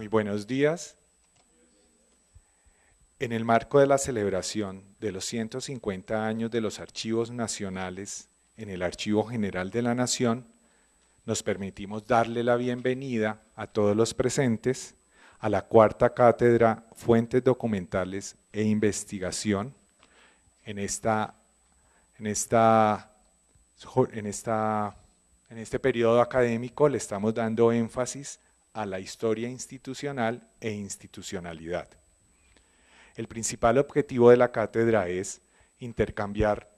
Muy buenos días. En el marco de la celebración de los 150 años de los Archivos Nacionales en el Archivo General de la Nación, nos permitimos darle la bienvenida a todos los presentes a la cuarta cátedra Fuentes Documentales e Investigación. En este periodo académico le estamos dando énfasis a la historia institucional e institucionalidad. El principal objetivo de la cátedra es intercambiar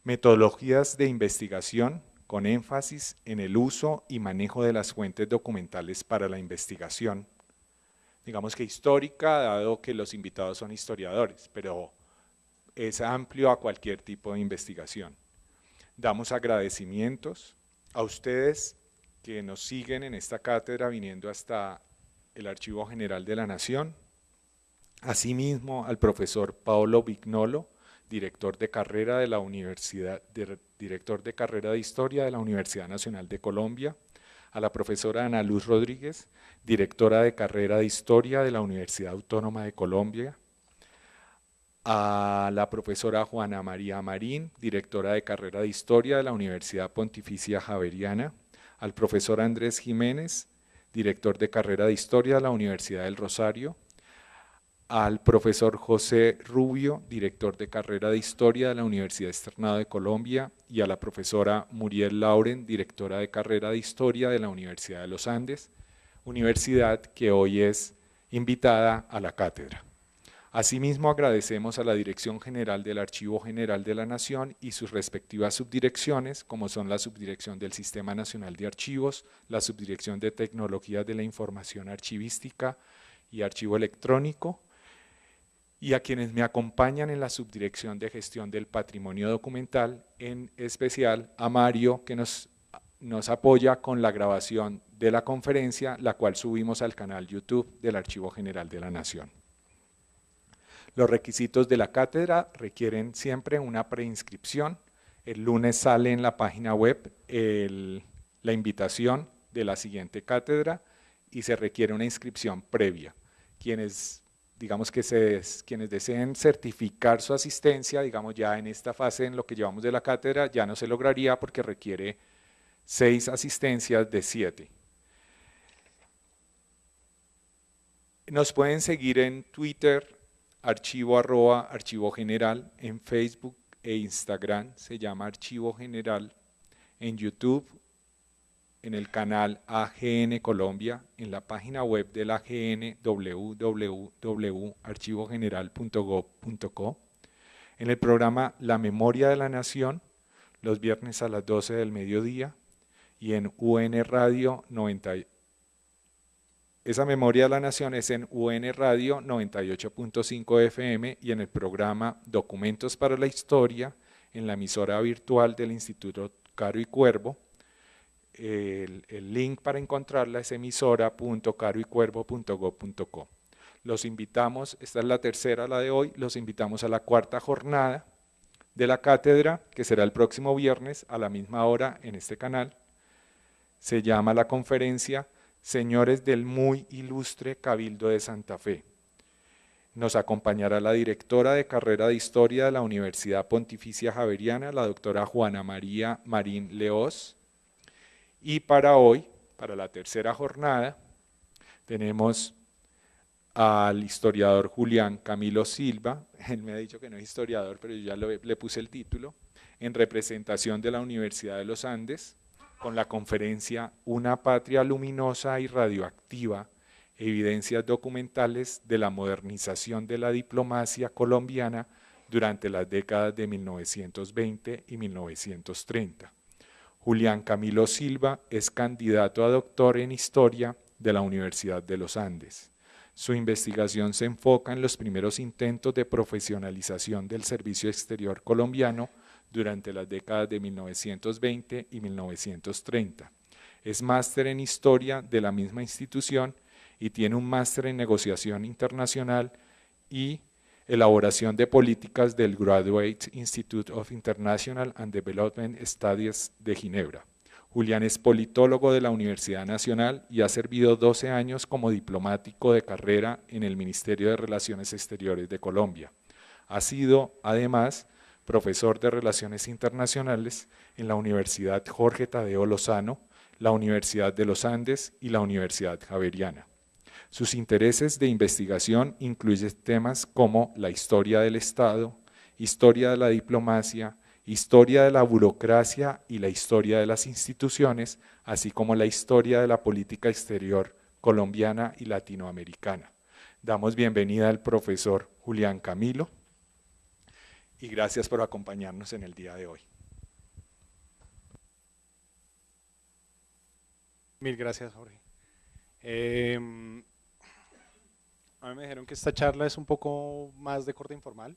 metodologías de investigación con énfasis en el uso y manejo de las fuentes documentales para la investigación. Digamos que histórica, dado que los invitados son historiadores, pero es amplio a cualquier tipo de investigación. Damos agradecimientos a ustedes que nos siguen en esta cátedra viniendo hasta el Archivo General de la Nación. Asimismo, al profesor Paolo Vignolo, director de carrera de Historia de la Universidad Nacional de Colombia, a la profesora Ana Luz Rodríguez, directora de carrera de Historia de la Universidad Autónoma de Colombia, a la profesora Juana María Marín, directora de carrera de Historia de la Universidad Pontificia Javeriana, al profesor Andrés Jiménez, director de carrera de Historia de la Universidad del Rosario, al profesor José Rubio, director de carrera de Historia de la Universidad Externado de Colombia, y a la profesora Muriel Lauren, directora de carrera de Historia de la Universidad de los Andes, universidad que hoy es invitada a la cátedra. Asimismo, agradecemos a la Dirección General del Archivo General de la Nación y sus respectivas subdirecciones, como son la Subdirección del Sistema Nacional de Archivos, la Subdirección de Tecnologías de la Información Archivística y Archivo Electrónico, y a quienes me acompañan en la Subdirección de Gestión del Patrimonio Documental, en especial a Mario, que nos apoya con la grabación de la conferencia, la cual subimos al canal YouTube del Archivo General de la Nación. Los requisitos de la cátedra requieren siempre una preinscripción. El lunes sale en la página web la invitación de la siguiente cátedra y se requiere una inscripción previa. Quienes deseen certificar su asistencia, digamos ya en esta fase en lo que llevamos de la cátedra, ya no se lograría porque requiere 6 asistencias de 7. Nos pueden seguir en Twitter, archivo general, en Facebook e Instagram, se llama Archivo General, en YouTube, en el canal AGN Colombia, en la página web del AGN www.archivogeneral.gov.co, en el programa La Memoria de la Nación, los viernes a las 12 del mediodía, y en UN Radio 90. Esa Memoria de la Nación es en UN Radio 98.5 FM y en el programa Documentos para la Historia, en la emisora virtual del Instituto Caro y Cuervo. El link para encontrarla es emisora.caroycuervo.gov.co. Los invitamos, esta es la tercera, la de hoy, los invitamos a la cuarta jornada de la cátedra, que será el próximo viernes a la misma hora en este canal. Se llama la conferencia Señores del muy ilustre Cabildo de Santa Fe. Nos acompañará la directora de carrera de Historia de la Universidad Pontificia Javeriana, la doctora Juana María Marín Leós. Y para hoy, para la tercera jornada, tenemos al historiador Julián Camilo Silva. Él me ha dicho que no es historiador, pero yo ya le puse el título, en representación de la Universidad de los Andes, con la conferencia Una patria luminosa y radioactiva, evidencias documentales de la modernización de la diplomacia colombiana durante las décadas de 1920 y 1930. Julián Camilo Silva es candidato a doctor en Historia de la Universidad de los Andes. Su investigación se enfoca en los primeros intentos de profesionalización del servicio exterior colombiano durante las décadas de 1920 y 1930. Es máster en Historia de la misma institución y tiene un máster en Negociación Internacional y Elaboración de Políticas del Graduate Institute of International and Development Studies de Ginebra. Julián es politólogo de la Universidad Nacional y ha servido 12 años como diplomático de carrera en el Ministerio de Relaciones Exteriores de Colombia. Ha sido, además, profesor de Relaciones Internacionales en la Universidad Jorge Tadeo Lozano, la Universidad de los Andes y la Universidad Javeriana. Sus intereses de investigación incluyen temas como la historia del Estado, historia de la diplomacia, historia de la burocracia y la historia de las instituciones, así como la historia de la política exterior colombiana y latinoamericana. Damos bienvenida al profesor Julián Camilo y gracias por acompañarnos en el día de hoy. Mil gracias, Jorge. A mí me dijeron que esta charla es un poco más de corte informal.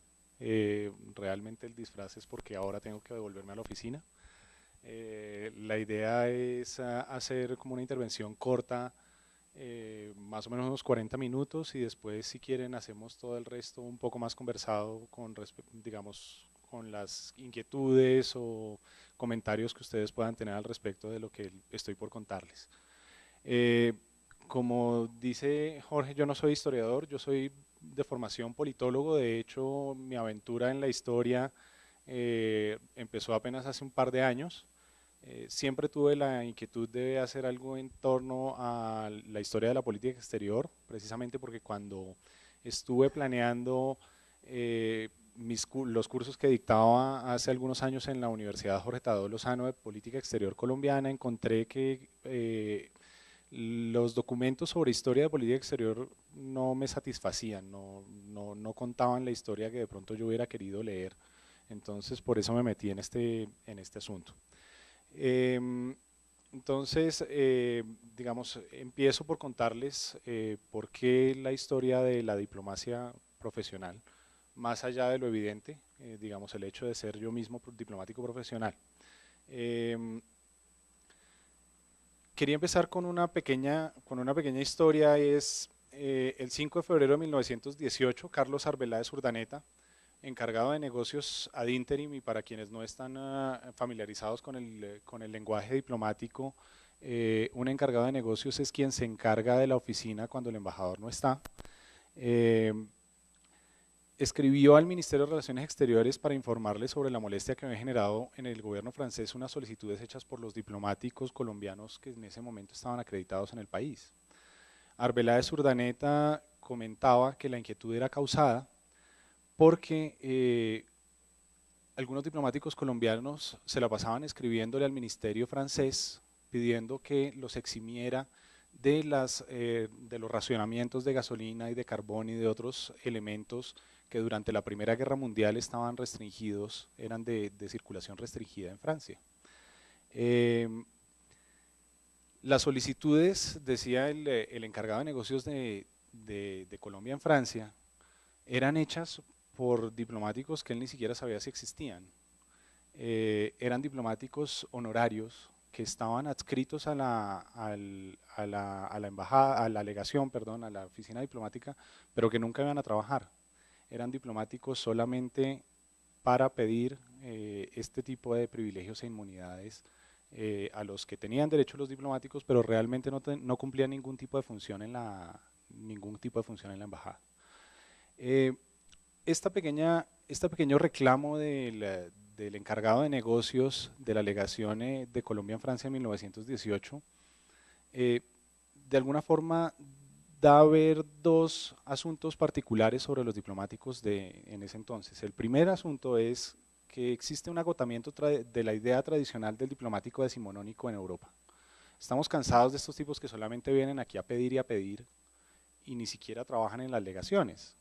Realmente el disfraz es porque ahora tengo que devolverme a la oficina. La idea es hacer como una intervención corta, más o menos unos 40 minutos y después si quieren hacemos todo el resto un poco más conversado con, digamos, con las inquietudes o comentarios que ustedes puedan tener al respecto de lo que estoy por contarles. Como dice Jorge, yo no soy historiador, yo soy de formación politólogo. De hecho, mi aventura en la historia empezó apenas hace un par de años. Siempre tuve la inquietud de hacer algo en torno a la historia de la política exterior, precisamente porque cuando estuve planeando los cursos que dictaba hace algunos años en la Universidad Jorge Tadeo Lozano de Política Exterior Colombiana, encontré que los documentos sobre historia de política exterior no me satisfacían, no contaban la historia que de pronto yo hubiera querido leer. Entonces, por eso me metí en este asunto. Entonces, digamos, empiezo por contarles por qué la historia de la diplomacia profesional, más allá de lo evidente, digamos, el hecho de ser yo mismo diplomático profesional. Quería empezar con una pequeña historia. Es el 5 de febrero de 1918, Carlos Arbeláez Urdaneta, encargado de negocios ad interim, y para quienes no están familiarizados con el lenguaje diplomático, un encargado de negocios es quien se encarga de la oficina cuando el embajador no está. Escribió al Ministerio de Relaciones Exteriores para informarle sobre la molestia que había generado en el gobierno francés unas solicitudes hechas por los diplomáticos colombianos que en ese momento estaban acreditados en el país. Arbeláez Urdaneta comentaba que la inquietud era causada porque algunos diplomáticos colombianos se la pasaban escribiéndole al ministerio francés pidiendo que los eximiera de los racionamientos de gasolina y de carbón y de otros elementos que durante la Primera Guerra Mundial estaban restringidos, eran de circulación restringida en Francia. Las solicitudes, decía el encargado de negocios de Colombia en Francia, eran hechas por diplomáticos que él ni siquiera sabía si existían. Eran diplomáticos honorarios que estaban adscritos a la embajada, a la legación, perdón, a la oficina diplomática, pero que nunca iban a trabajar. Eran diplomáticos solamente para pedir este tipo de privilegios e inmunidades a los que tenían derecho los diplomáticos, pero realmente no cumplían ningún tipo de función en la embajada. Este pequeño reclamo del encargado de negocios de la legación de Colombia en Francia en 1918, de alguna forma da a ver dos asuntos particulares sobre los diplomáticos en ese entonces. El primer asunto es que existe un agotamiento de la idea tradicional del diplomático decimonónico en Europa. Estamos cansados de estos tipos que solamente vienen aquí a pedir y ni siquiera trabajan en las legaciones.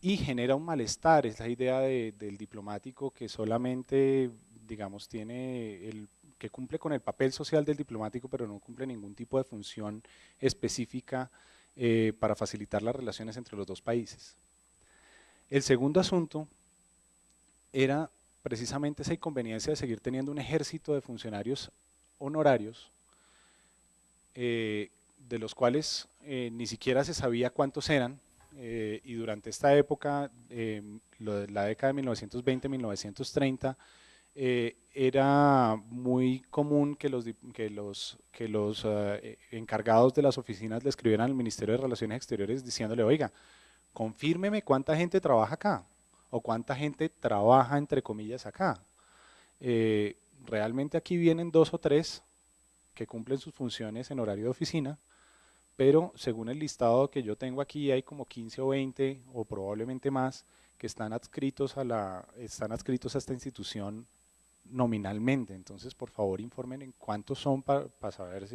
Y genera un malestar, es la idea del diplomático que solamente, digamos, que cumple con el papel social del diplomático, pero no cumple ningún tipo de función específica para facilitar las relaciones entre los dos países. El segundo asunto era precisamente esa inconveniencia de seguir teniendo un ejército de funcionarios honorarios, de los cuales ni siquiera se sabía cuántos eran, y durante esta época, la década de 1920-1930, era muy común que los encargados de las oficinas le escribieran al Ministerio de Relaciones Exteriores diciéndole, oiga, confírmeme cuánta gente trabaja acá o cuánta gente trabaja entre comillas acá. Realmente aquí vienen 2 o 3 que cumplen sus funciones en horario de oficina, pero según el listado que yo tengo aquí hay como 15 o 20 o probablemente más que están adscritos a esta institución nominalmente. Entonces, por favor, informen en cuántos son para saber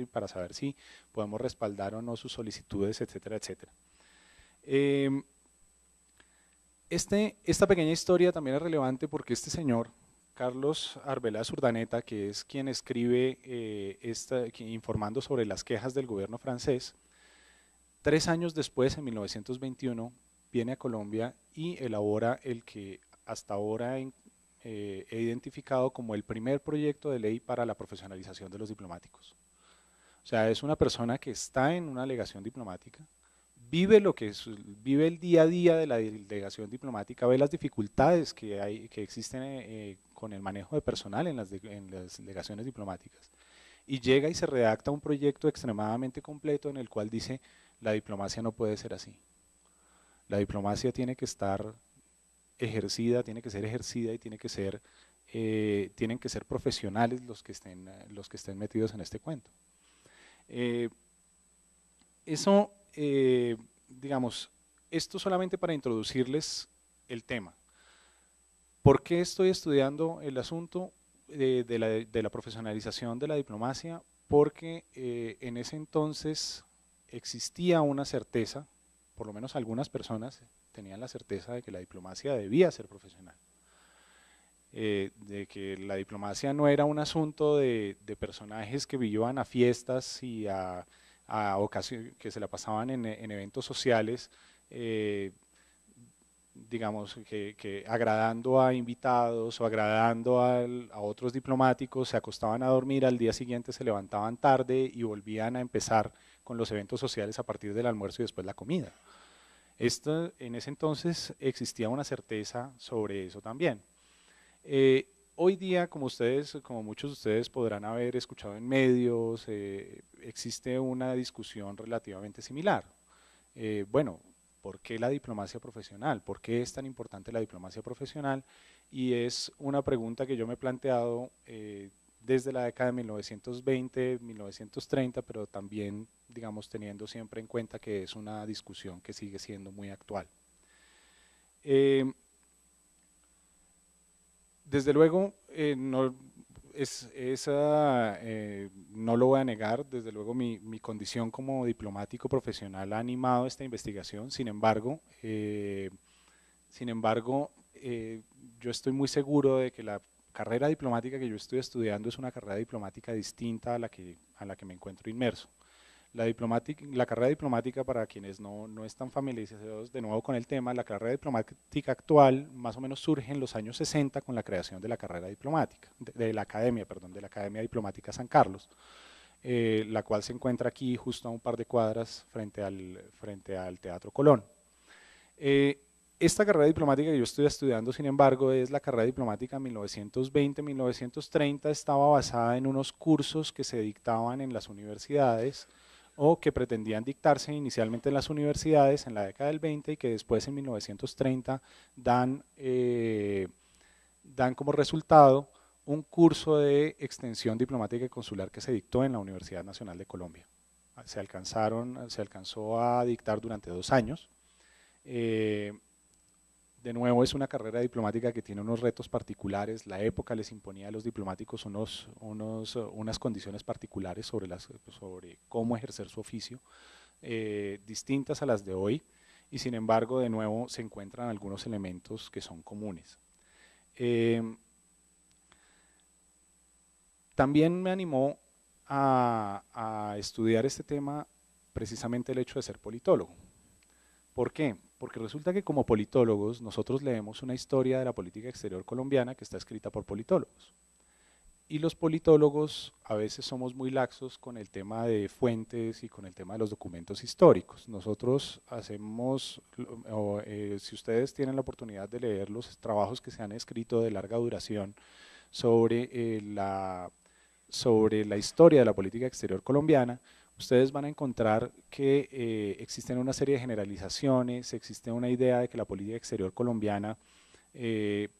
si podemos respaldar o no sus solicitudes, etcétera, etcétera. Esta pequeña historia también es relevante porque este señor, Carlos Arbeláez Urdaneta, que es quien escribe informando sobre las quejas del gobierno francés, 3 años después, en 1921, viene a Colombia y elabora el que hasta ahora he identificado como el primer proyecto de ley para la profesionalización de los diplomáticos. O sea, es una persona que está en una legación diplomática, vive el día a día de la delegación diplomática, ve las dificultades que existen con el manejo de personal en las delegaciones diplomáticas y llega y se redacta un proyecto extremadamente completo en el cual dice la diplomacia no puede ser así. La diplomacia tiene que estar ejercida, tiene que ser ejercida y tienen que ser profesionales los que estén metidos en este cuento. Eso, digamos, esto solamente para introducirles el tema. ¿Por qué estoy estudiando el asunto de la profesionalización de la diplomacia? Porque en ese entonces existía una certeza, por lo menos algunas personas tenían la certeza de que la diplomacia debía ser profesional. De que la diplomacia no era un asunto de personajes que iban a fiestas y a ocasiones que se la pasaban en eventos sociales, digamos, que agradando a invitados o agradando a otros diplomáticos, se acostaban a dormir, al día siguiente se levantaban tarde y volvían a empezar con los eventos sociales a partir del almuerzo y después la comida. En ese entonces existía una certeza sobre eso también. Hoy día, como muchos de ustedes podrán haber escuchado en medios, existe una discusión relativamente similar. Bueno, ¿por qué la diplomacia profesional? ¿Por qué es tan importante la diplomacia profesional? Y es una pregunta que yo me he planteado desde la década de 1920, 1930, pero también, digamos, teniendo siempre en cuenta que es una discusión que sigue siendo muy actual. Desde luego, no lo voy a negar, desde luego mi condición como diplomático profesional ha animado esta investigación, yo estoy muy seguro de que la carrera diplomática que yo estoy estudiando es una carrera diplomática distinta a la que me encuentro inmerso. La carrera diplomática, para quienes no están familiarizados de nuevo con el tema, la carrera diplomática actual más o menos surge en los años 60 con la creación de la carrera diplomática, de la Academia Diplomática San Carlos, la cual se encuentra aquí justo a un par de cuadras frente al Teatro Colón. Esta carrera diplomática que yo estoy estudiando, sin embargo, es la carrera diplomática 1920-1930, estaba basada en unos cursos que se dictaban en las universidades o que pretendían dictarse inicialmente en las universidades en la década del 20 y que después en 1930 dan como resultado un curso de extensión diplomática y consular que se dictó en la Universidad Nacional de Colombia. Se alcanzó a dictar durante 2 años. De nuevo, es una carrera diplomática que tiene unos retos particulares. La época les imponía a los diplomáticos unas condiciones particulares sobre cómo ejercer su oficio, distintas a las de hoy, y sin embargo, de nuevo, se encuentran algunos elementos que son comunes. También me animó a estudiar este tema precisamente el hecho de ser politólogo. ¿Por qué? Porque resulta que como politólogos nosotros leemos una historia de la política exterior colombiana que está escrita por politólogos. Y los politólogos a veces somos muy laxos con el tema de fuentes y con el tema de los documentos históricos. Nosotros si ustedes tienen la oportunidad de leer los trabajos que se han escrito de larga duración sobre, sobre la historia de la política exterior colombiana, ustedes van a encontrar que existen una serie de generalizaciones, existe una idea de que la política exterior colombiana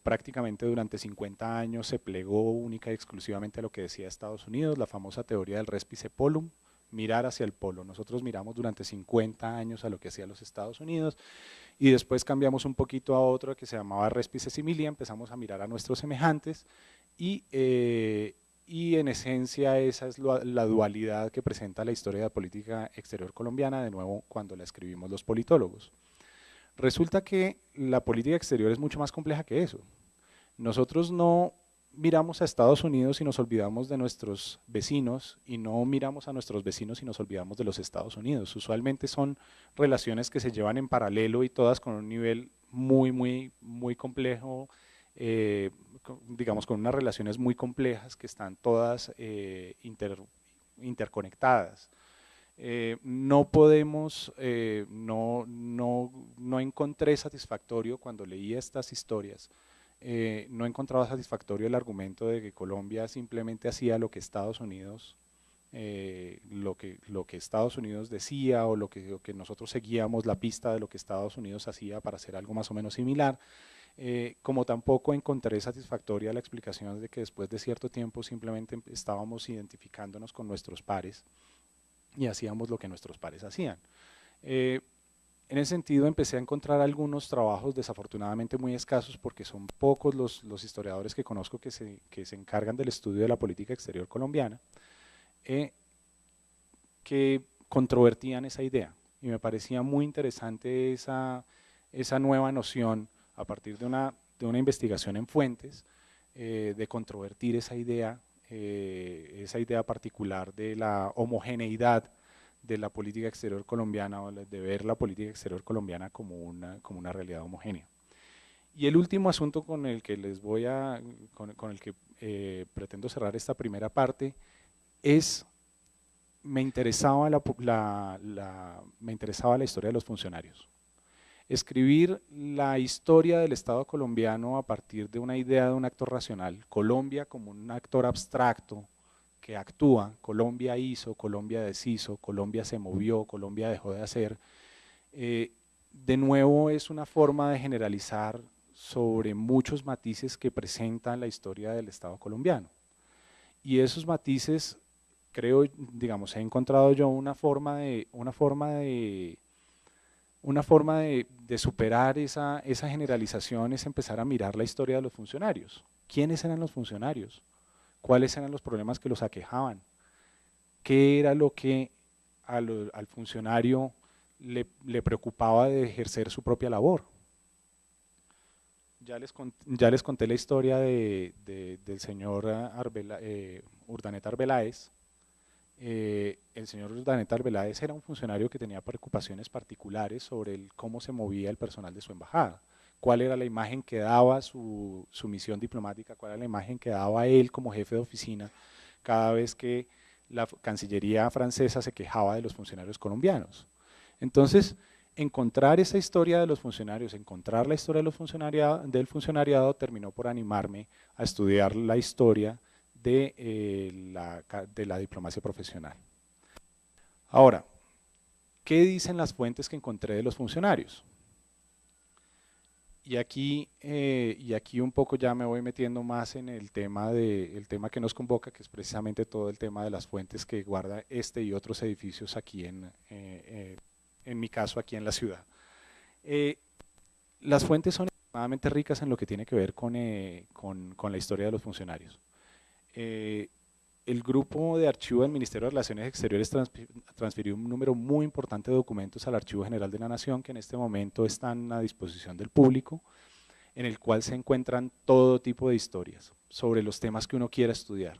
prácticamente durante 50 años se plegó única y exclusivamente a lo que decía Estados Unidos, la famosa teoría del respice polum, mirar hacia el polo. Nosotros miramos durante 50 años a lo que hacían los Estados Unidos y después cambiamos un poquito a otro que se llamaba respice similia, empezamos a mirar a nuestros semejantes y en esencia esa es la dualidad que presenta la historia de la política exterior colombiana, de nuevo cuando la escribimos los politólogos. Resulta que la política exterior es mucho más compleja que eso. Nosotros no miramos a Estados Unidos y nos olvidamos de nuestros vecinos y no miramos a nuestros vecinos y nos olvidamos de los Estados Unidos. Usualmente son relaciones que se llevan en paralelo y todas con un nivel muy complejo, digamos con unas relaciones muy complejas que están todas interconectadas. No podemos, no encontré satisfactorio cuando leí estas historias, no encontraba satisfactorio el argumento de que Colombia simplemente hacía lo que Estados Unidos, lo que Estados Unidos decía o lo que nosotros seguíamos la pista de lo que Estados Unidos hacía para hacer algo más o menos similar. Como tampoco encontré satisfactoria la explicación de que después de cierto tiempo simplemente estábamos identificándonos con nuestros pares y hacíamos lo que nuestros pares hacían. En ese sentido empecé a encontrar algunos trabajos desafortunadamente muy escasos porque son pocos los historiadores que conozco que se encargan del estudio de la política exterior colombiana, que controvertían esa idea y me parecía muy interesante esa nueva noción a partir de una investigación en fuentes, de controvertir esa idea particular de la homogeneidad de la política exterior colombiana o de ver la política exterior colombiana como una realidad homogénea. Y el último asunto con el que con el que pretendo cerrar esta primera parte es, me interesaba la historia de los funcionarios. Escribir la historia del Estado colombiano a partir de una idea de un actor racional, Colombia como un actor abstracto que actúa, Colombia hizo, Colombia deshizo, Colombia se movió, Colombia dejó de hacer, de nuevo es una forma de generalizar sobre muchos matices que presentan la historia del Estado colombiano. Y esos matices, creo, digamos, he encontrado yo una forma de superar esa generalización es empezar a mirar la historia de los funcionarios. ¿Quiénes eran los funcionarios? ¿Cuáles eran los problemas que los aquejaban? ¿Qué era lo que al funcionario le preocupaba de ejercer su propia labor? Ya les conté la historia del señor Urdaneta Arbeláez. El señor Urdaneta Arbeláez era un funcionario que tenía preocupaciones particulares sobre cómo se movía el personal de su embajada, cuál era la imagen que daba su misión diplomática, cuál era la imagen que daba él como jefe de oficina cada vez que la Cancillería francesa se quejaba de los funcionarios colombianos. Entonces, encontrar esa historia de los funcionarios, encontrar la historia del funcionariado terminó por animarme a estudiar la historia de la diplomacia profesional. Ahora, ¿qué dicen las fuentes que encontré de los funcionarios? Y aquí un poco ya me voy metiendo más en el tema que nos convoca, que es precisamente todo el tema de las fuentes que guarda este y otros edificios aquí en mi caso aquí en la ciudad. Las fuentes son extremadamente ricas en lo que tiene que ver con la historia de los funcionarios. El grupo de archivo del Ministerio de Relaciones Exteriores transfirió un número muy importante de documentos al Archivo General de la Nación, que en este momento están a disposición del público, en el cual se encuentran todo tipo de historias sobre los temas que uno quiera estudiar.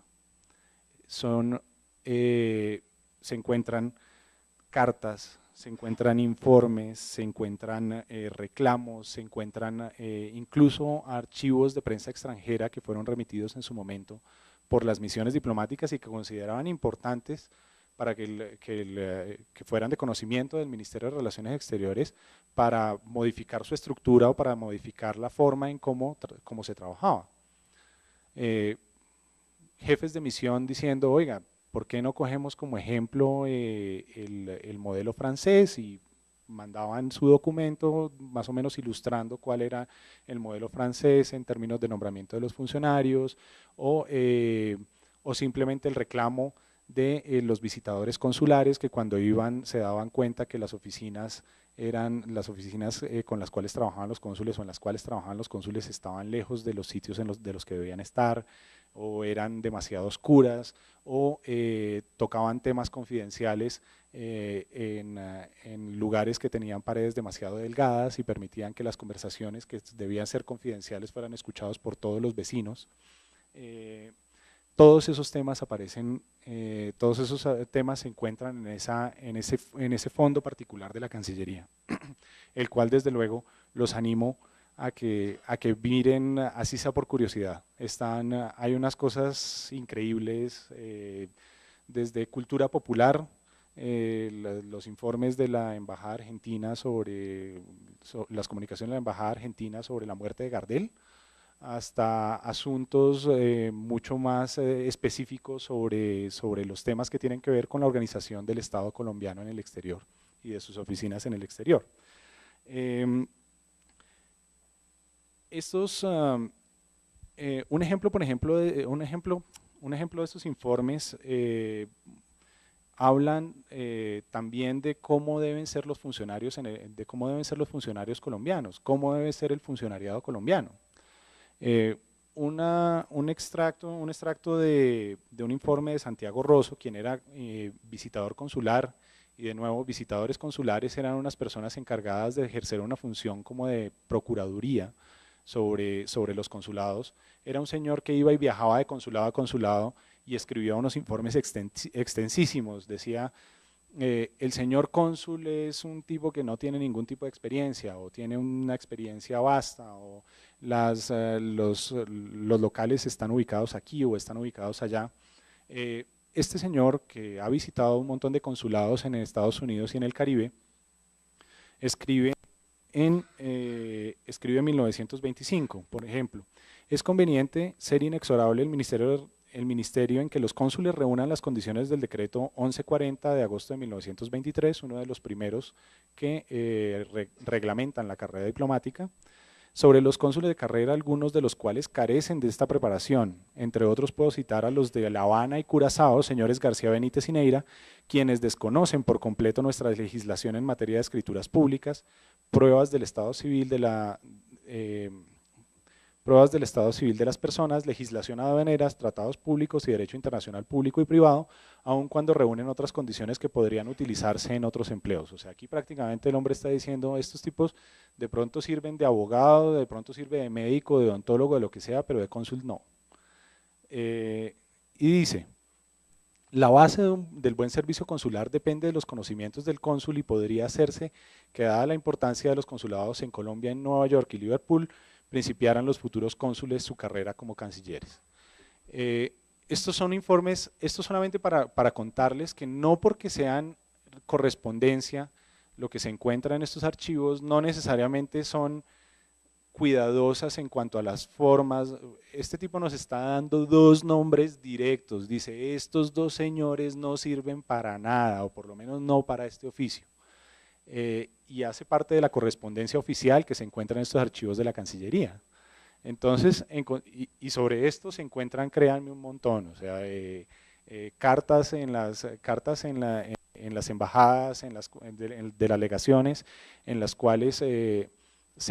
Se encuentran cartas, se encuentran informes, se encuentran reclamos, se encuentran incluso archivos de prensa extranjera que fueron remitidos en su momento por las misiones diplomáticas y que consideraban importantes para que fueran de conocimiento del Ministerio de Relaciones Exteriores para modificar su estructura o para modificar la forma en cómo se trabajaba. jefes de misión diciendo, oiga, ¿por qué no cogemos como ejemplo el modelo francés? Y mandaban su documento más o menos ilustrando cuál era el modelo francés en términos de nombramiento de los funcionarios o simplemente el reclamo de los visitadores consulares que cuando iban se daban cuenta que las oficinas con las cuales trabajaban los cónsules o en las cuales trabajaban los cónsules estaban lejos de los sitios de los que debían estar o eran demasiado oscuras o tocaban temas confidenciales en lugares que tenían paredes demasiado delgadas y permitían que las conversaciones que debían ser confidenciales fueran escuchados por todos los vecinos. Todos esos temas aparecen, todos esos temas se encuentran en ese fondo particular de la Cancillería, el cual desde luego los animo a que miren, así sea por curiosidad. Hay unas cosas increíbles, desde cultura popular, los informes de la Embajada Argentina sobre las comunicaciones de la Embajada Argentina sobre la muerte de Gardel, hasta asuntos mucho más específicos sobre los temas que tienen que ver con la organización del Estado colombiano en el exterior y de sus oficinas en el exterior. Un ejemplo, por ejemplo, un ejemplo de estos informes hablan también de cómo deben ser los funcionarios, de cómo deben ser los funcionarios colombianos, cómo debe ser el funcionariado colombiano. Un extracto de un informe de Santiago Rosso, quien era visitador consular, y de nuevo visitadores consulares eran unas personas encargadas de ejercer una función como de procuraduría sobre los consulados. Era un señor que iba y viajaba de consulado a consulado y escribía unos informes extensísimos. Decía, el señor cónsul es un tipo que no tiene ningún tipo de experiencia o tiene una experiencia vasta o los locales están ubicados aquí o están ubicados allá. Este señor, que ha visitado un montón de consulados en Estados Unidos y en el Caribe, escribe en 1925, por ejemplo: es conveniente ser inexorable el ministerio en que los cónsules reúnan las condiciones del decreto 1140 de agosto de 1923, uno de los primeros que reglamentan la carrera diplomática, sobre los cónsules de carrera, algunos de los cuales carecen de esta preparación. Entre otros puedo citar a los de La Habana y Curazao, señores García Benítez y Neira, quienes desconocen por completo nuestra legislación en materia de escrituras públicas, pruebas del estado civil de las personas, legislación aduaneras, tratados públicos y derecho internacional público y privado, aun cuando reúnen otras condiciones que podrían utilizarse en otros empleos. O sea, aquí prácticamente el hombre está diciendo, estos tipos de pronto sirven de abogado, de pronto sirve de médico, de odontólogo, de lo que sea, pero de cónsul no. Y dice: la base del buen servicio consular depende de los conocimientos del cónsul y podría hacerse que, dada la importancia de los consulados en Colombia, en Nueva York y Liverpool, principiaran los futuros cónsules su carrera como cancilleres. Estos son informes, esto solamente para contarles que no porque sean correspondencia, lo que se encuentra en estos archivos no necesariamente son cuidadosas en cuanto a las formas. Este tipo nos está dando dos nombres directos, dice, estos dos señores no sirven para nada, o por lo menos no para este oficio. Y hace parte de la correspondencia oficial que se encuentra en estos archivos de la Cancillería. Entonces, y sobre esto se encuentran, créanme, un montón, o sea, cartas en las embajadas, de las legaciones, en las cuales se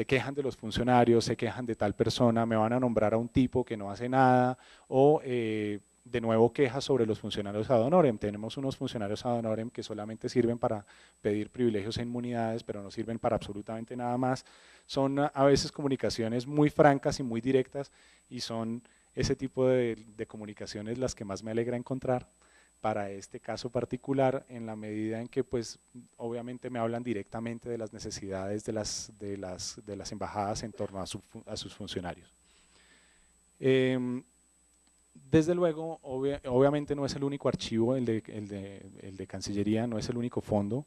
quejan de los funcionarios, se quejan de tal persona, me van a nombrar a un tipo que no hace nada, o de nuevo quejas sobre los funcionarios ad honorem. Tenemos unos funcionarios ad honorem que solamente sirven para pedir privilegios e inmunidades, pero no sirven para absolutamente nada más. Son a veces comunicaciones muy francas y muy directas, y son ese tipo de comunicaciones las que más me alegra encontrar para este caso particular, en la medida en que pues obviamente me hablan directamente de las necesidades de las embajadas en torno a sus funcionarios. Desde luego, obviamente no es el único archivo, el de Cancillería, no es el único fondo,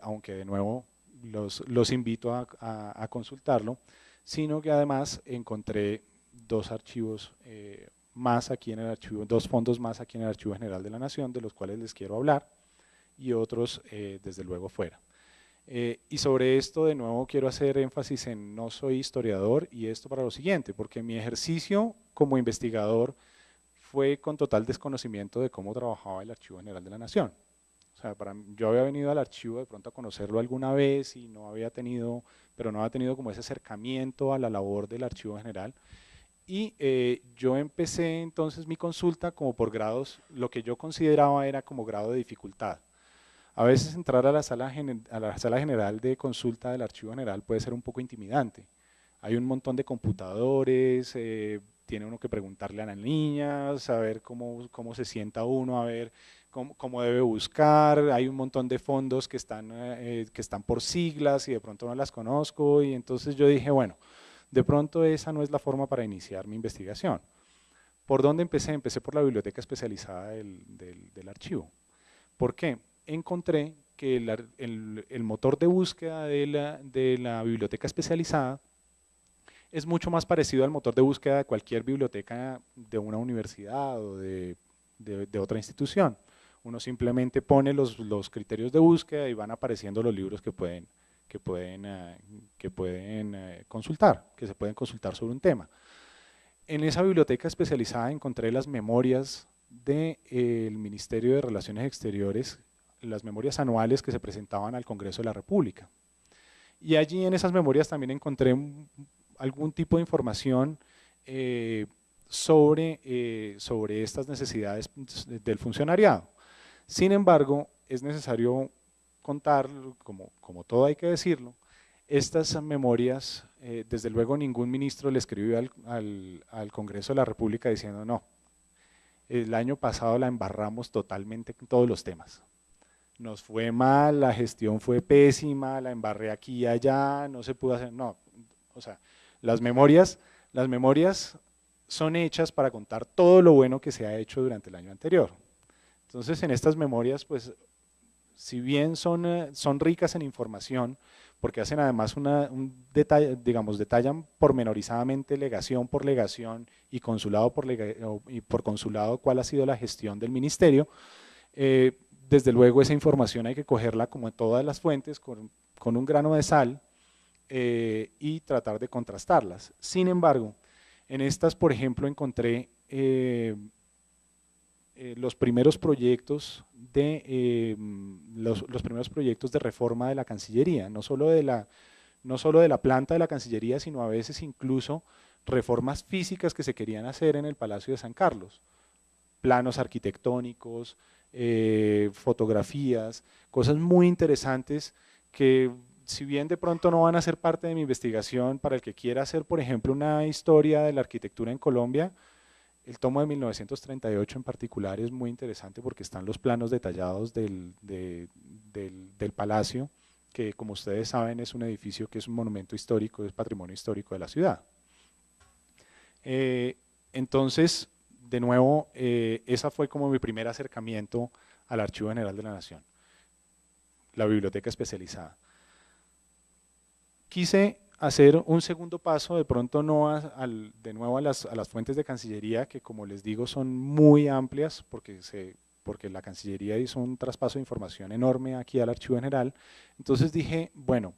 aunque de nuevo los invito a consultarlo, sino que además encontré dos archivos más aquí en el archivo, 2 fondos más aquí en el Archivo General de la Nación, de los cuales les quiero hablar, y otros desde luego fuera. Y sobre esto de nuevo quiero hacer énfasis en no soy historiador, y esto para lo siguiente, porque mi ejercicio como investigador fue con total desconocimiento de cómo trabajaba el Archivo General de la Nación. O sea, yo había venido al archivo de pronto a conocerlo alguna vez y no había tenido, pero no había tenido como ese acercamiento a la labor del Archivo General. Y yo empecé entonces mi consulta como por grados, lo que yo consideraba era como grado de dificultad. A veces entrar a la sala general de consulta del Archivo General puede ser un poco intimidante. Hay un montón de computadores, tiene uno que preguntarle a las niñas, saber cómo se sienta uno, a ver cómo debe buscar. Hay un montón de fondos que están por siglas y de pronto no las conozco, y entonces yo dije, bueno, de pronto esa no es la forma para iniciar mi investigación. ¿Por dónde empecé? Empecé por la biblioteca especializada del archivo. ¿Por qué? Encontré que el motor de búsqueda de la biblioteca especializada es mucho más parecido al motor de búsqueda de cualquier biblioteca de una universidad o de otra institución. Uno simplemente pone los criterios de búsqueda y van apareciendo los libros que pueden consultar, que se pueden consultar sobre un tema. En esa biblioteca especializada encontré las memorias del Ministerio de Relaciones Exteriores, las memorias anuales que se presentaban al Congreso de la República. Y allí en esas memorias también encontré algún tipo de información sobre estas necesidades del funcionariado. Sin embargo, es necesario contar, como todo hay que decirlo, estas memorias, desde luego ningún ministro le escribió al Congreso de la República diciendo no, el año pasado la embarramos totalmente en todos los temas. Nos fue mal, la gestión fue pésima, la embarré aquí y allá, no se pudo hacer, no. O sea, las memorias son hechas para contar todo lo bueno que se ha hecho durante el año anterior. Entonces, en estas memorias, pues, si bien son ricas en información, porque hacen además un detalle, digamos, detallan pormenorizadamente legación por legación y consulado por consulado cuál ha sido la gestión del ministerio, desde luego esa información hay que cogerla como en todas las fuentes con un grano de sal y tratar de contrastarlas. Sin embargo, en estas, por ejemplo, encontré los primeros proyectos los primeros proyectos de reforma de la Cancillería, no solo de la planta de la Cancillería, sino a veces incluso reformas físicas que se querían hacer en el Palacio de San Carlos, planos arquitectónicos, fotografías, cosas muy interesantes que, si bien de pronto no van a ser parte de mi investigación, para el que quiera hacer, por ejemplo, una historia de la arquitectura en Colombia, el tomo de 1938 en particular es muy interesante porque están los planos detallados del palacio, que como ustedes saben es un edificio que es un monumento histórico, es patrimonio histórico de la ciudad. Entonces, de nuevo, esa fue como mi primer acercamiento al Archivo General de la Nación, la biblioteca especializada. Quise hacer un segundo paso, de pronto no de nuevo a las fuentes de Cancillería, que como les digo son muy amplias, porque la Cancillería hizo un traspaso de información enorme aquí al Archivo General. Entonces dije, bueno,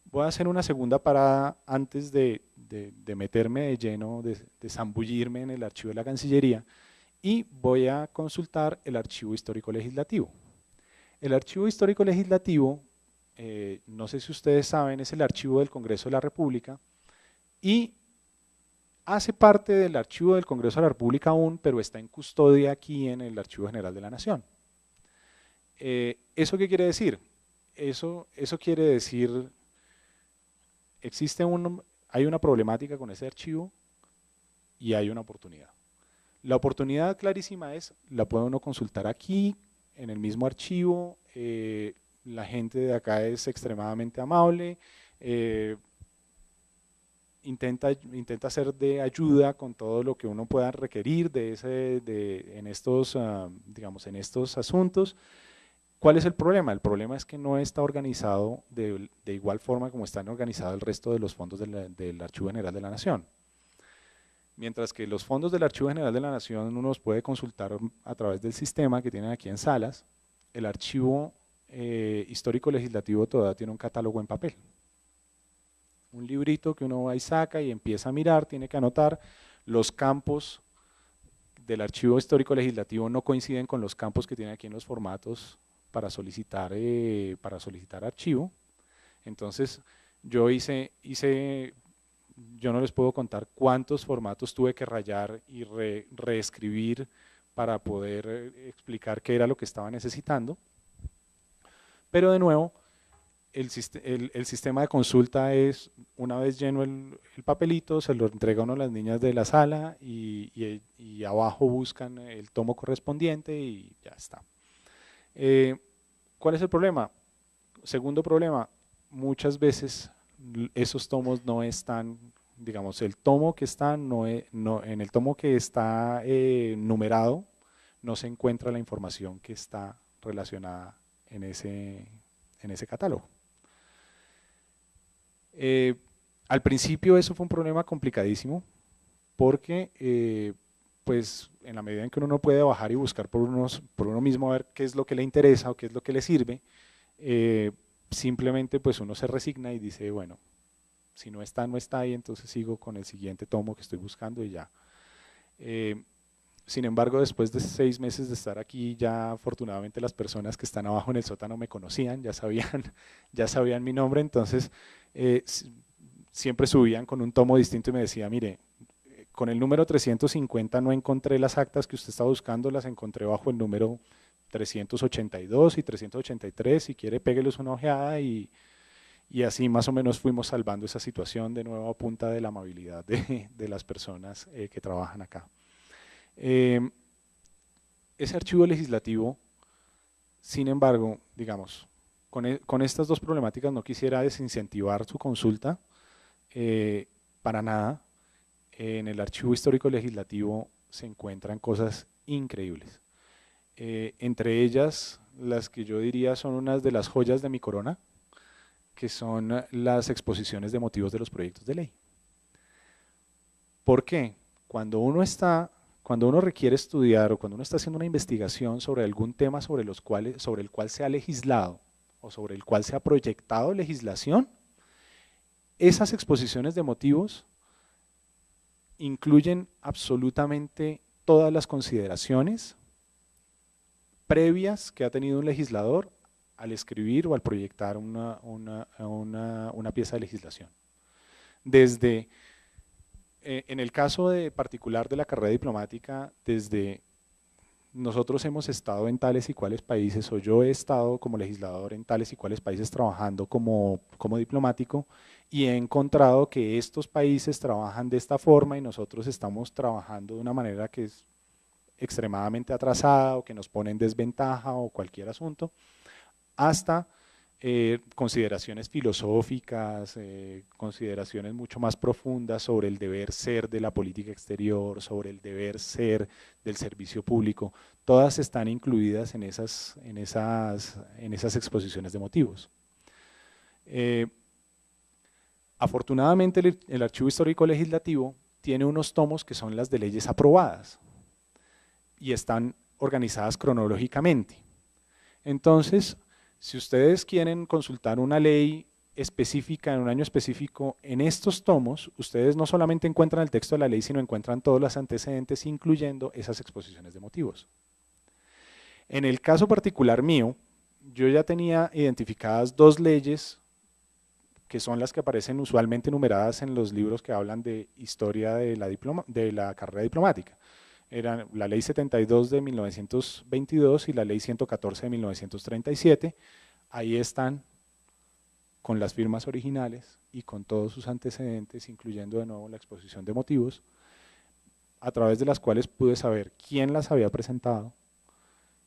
voy a hacer una segunda parada antes de meterme de lleno, de zambullirme en el archivo de la Cancillería, y voy a consultar el Archivo Histórico Legislativo. El Archivo Histórico Legislativo, no sé si ustedes saben, es el archivo del Congreso de la República y hace parte del archivo del Congreso de la República aún, pero está en custodia aquí en el Archivo General de la Nación. ¿Eso qué quiere decir? Eso quiere decir, hay una problemática con ese archivo y hay una oportunidad. La oportunidad clarísima es, la puede uno consultar aquí, en el mismo archivo, la gente de acá es extremadamente amable, intenta ser de ayuda con todo lo que uno pueda requerir en estos asuntos. ¿Cuál es el problema? El problema es que no está organizado de igual forma como están organizados el resto de los fondos del Archivo General de la Nación. Mientras que los fondos del Archivo General de la Nación uno los puede consultar a través del sistema que tienen aquí en Salas, el archivo histórico legislativo todavía tiene un catálogo en papel. Un librito que uno va y saca y empieza a mirar, tiene que anotar. Los campos del archivo histórico legislativo no coinciden con los campos que tiene aquí en los formatos para solicitar archivo. Entonces, yo no les puedo contar cuántos formatos tuve que rayar y reescribir para poder explicar qué era lo que estaba necesitando. Pero de nuevo, el sistema de consulta es, una vez lleno el papelito, se lo entrega uno a las niñas de la sala y abajo buscan el tomo correspondiente y ya está. ¿Cuál es el problema? Segundo problema, muchas veces esos tomos no están, digamos, el tomo que está, en el tomo que está numerado, no se encuentra la información que está relacionada en ese catálogo. Al principio eso fue un problema complicadísimo porque pues en la medida en que uno no puede bajar y buscar por uno mismo a ver qué es lo que le interesa o qué es lo que le sirve, simplemente pues uno se resigna y dice, bueno, si no está, no está, y entonces sigo con el siguiente tomo que estoy buscando y ya. Sin embargo, después de 6 meses de estar aquí, ya afortunadamente las personas que están abajo en el sótano me conocían, ya sabían mi nombre, entonces siempre subían con un tomo distinto y me decía, mire, con el número 350 no encontré las actas que usted estaba buscando, las encontré bajo el número 382 y 383, si quiere pégueles una ojeada y así más o menos fuimos salvando esa situación de nuevo a punta de la amabilidad de las personas que trabajan acá. Ese archivo legislativo, sin embargo, digamos, con estas dos problemáticas no quisiera desincentivar su consulta para nada. En el archivo histórico legislativo se encuentran cosas increíbles. Entre ellas, las que yo diría son unas de las joyas de mi corona, que son las exposiciones de motivos de los proyectos de ley. ¿Por qué? Cuando uno requiere estudiar o cuando uno está haciendo una investigación sobre algún tema sobre el cual se ha legislado o sobre el cual se ha proyectado legislación, esas exposiciones de motivos incluyen absolutamente todas las consideraciones previas que ha tenido un legislador al escribir o al proyectar una pieza de legislación. Desde, en el caso particular de la carrera diplomática, desde nosotros hemos estado en tales y cuales países, o yo he estado como legislador en tales y cuales países trabajando como diplomático, y he encontrado que estos países trabajan de esta forma y nosotros estamos trabajando de una manera que es extremadamente atrasada o que nos pone en desventaja o cualquier asunto, hasta consideraciones filosóficas, consideraciones mucho más profundas sobre el deber ser de la política exterior, sobre el deber ser del servicio público, todas están incluidas en esas exposiciones de motivos. Afortunadamente el Archivo Histórico Legislativo tiene unos tomos que son las de leyes aprobadas y están organizadas cronológicamente. Entonces, si ustedes quieren consultar una ley específica en un año específico, en estos tomos, ustedes no solamente encuentran el texto de la ley, sino encuentran todos los antecedentes, incluyendo esas exposiciones de motivos. En el caso particular mío, yo ya tenía identificadas 2 leyes que son las que aparecen usualmente numeradas en los libros que hablan de historia de la carrera diplomática. Eran la Ley 72 de 1922 y la Ley 114 de 1937. Ahí están con las firmas originales y con todos sus antecedentes, incluyendo de nuevo la exposición de motivos, a través de las cuales pude saber quién las había presentado,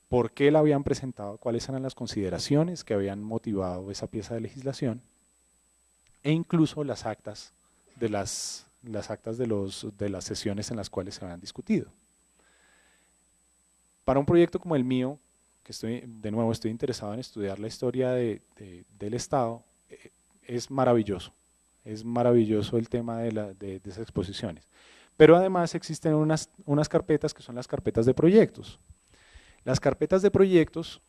por qué la habían presentado, cuáles eran las consideraciones que habían motivado esa pieza de legislación, e incluso las actas de las sesiones en las cuales se habían discutido. Para un proyecto como el mío, que estoy interesado en estudiar la historia del Estado, es maravilloso el tema de esas exposiciones. Pero además existen unas carpetas que son las carpetas de proyectos. Las carpetas de proyectos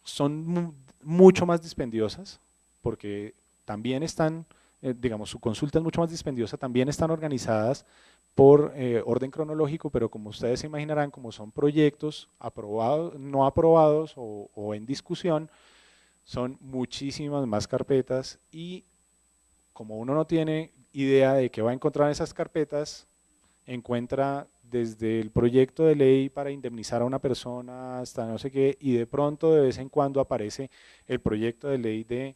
son mucho más dispendiosas porque también están, digamos, su consulta es mucho más dispendiosa, también están organizadas por orden cronológico, pero como ustedes se imaginarán, como son proyectos aprobados, no aprobados o en discusión, son muchísimas más carpetas y como uno no tiene idea de qué va a encontrar en esas carpetas, encuentra desde el proyecto de ley para indemnizar a una persona hasta no sé qué, y de pronto de vez en cuando aparece el proyecto de ley de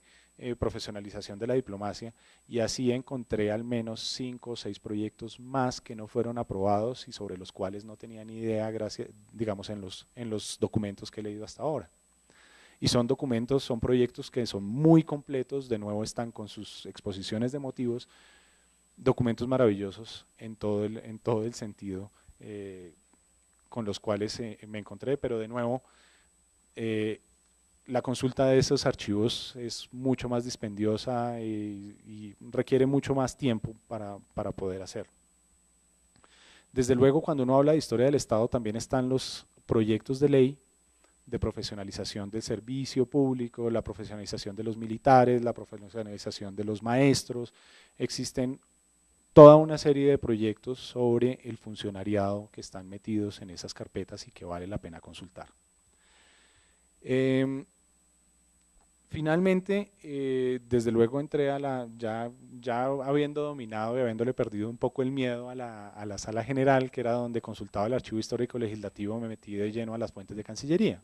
profesionalización de la diplomacia, y así encontré al menos 5 o 6 proyectos más que no fueron aprobados y sobre los cuales no tenía ni idea, gracias, digamos, en los documentos que he leído hasta ahora. Y son documentos, son proyectos que son muy completos, de nuevo están con sus exposiciones de motivos, documentos maravillosos en todo el sentido con los cuales me encontré, pero de nuevo, la consulta de esos archivos es mucho más dispendiosa y requiere mucho más tiempo para poder hacer. Desde luego, cuando uno habla de historia del Estado, también están los proyectos de ley de profesionalización del servicio público, la profesionalización de los militares, la profesionalización de los maestros. Existen toda una serie de proyectos sobre el funcionariado que están metidos en esas carpetas y que vale la pena consultar. Finalmente, desde luego entré a ya habiendo dominado y habiéndole perdido un poco el miedo a la sala general, que era donde consultaba el archivo histórico legislativo, me metí de lleno a las fuentes de Cancillería.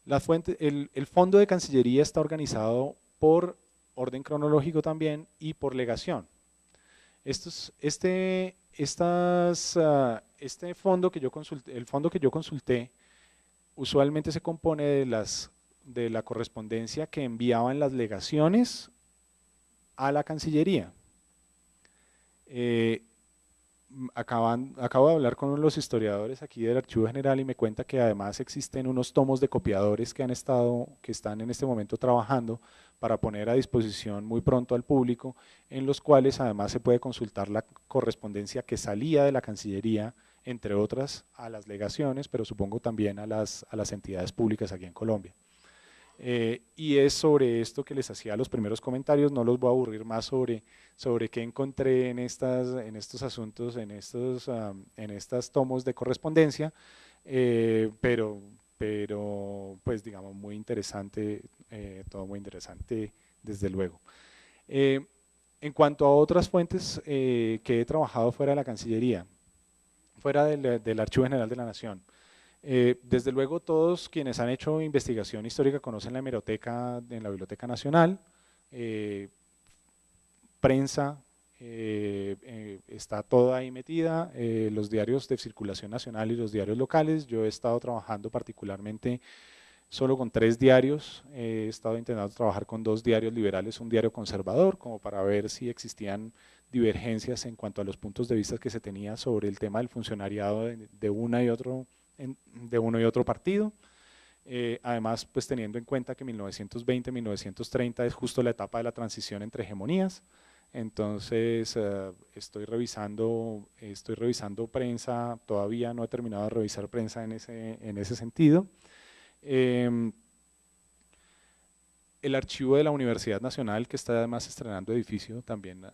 El fondo de Cancillería está organizado por orden cronológico también y por legación. Este fondo que yo consulté, el fondo que yo consulté, usualmente se compone de la correspondencia que enviaban las legaciones a la Cancillería. Acabo de hablar con uno de los historiadores aquí del Archivo General y me cuenta que además existen unos tomos de copiadores que están en este momento trabajando para poner a disposición muy pronto al público, en los cuales además se puede consultar la correspondencia que salía de la Cancillería, entre otras a las legaciones, pero supongo también a las entidades públicas aquí en Colombia. Y es sobre esto que les hacía los primeros comentarios, no los voy a aburrir más sobre qué encontré en estos asuntos, en estas tomos de correspondencia, pero pues digamos muy interesante, todo muy interesante desde luego. En cuanto a otras fuentes que he trabajado fuera de la Cancillería, fuera del Archivo General de la Nación, desde luego todos quienes han hecho investigación histórica conocen la hemeroteca en la Biblioteca Nacional, prensa, está toda ahí metida, los diarios de circulación nacional y los diarios locales. Yo he estado trabajando particularmente solo con 3 diarios, he estado intentando trabajar con 2 diarios liberales, un diario conservador, como para ver si existían divergencias en cuanto a los puntos de vista que se tenía sobre el tema del funcionariado de uno y otro partido. Además, pues teniendo en cuenta que 1920-1930 es justo la etapa de la transición entre hegemonías, entonces estoy revisando prensa, todavía no he terminado de revisar prensa en ese sentido. El archivo de la Universidad Nacional, que está además estrenando edificio, también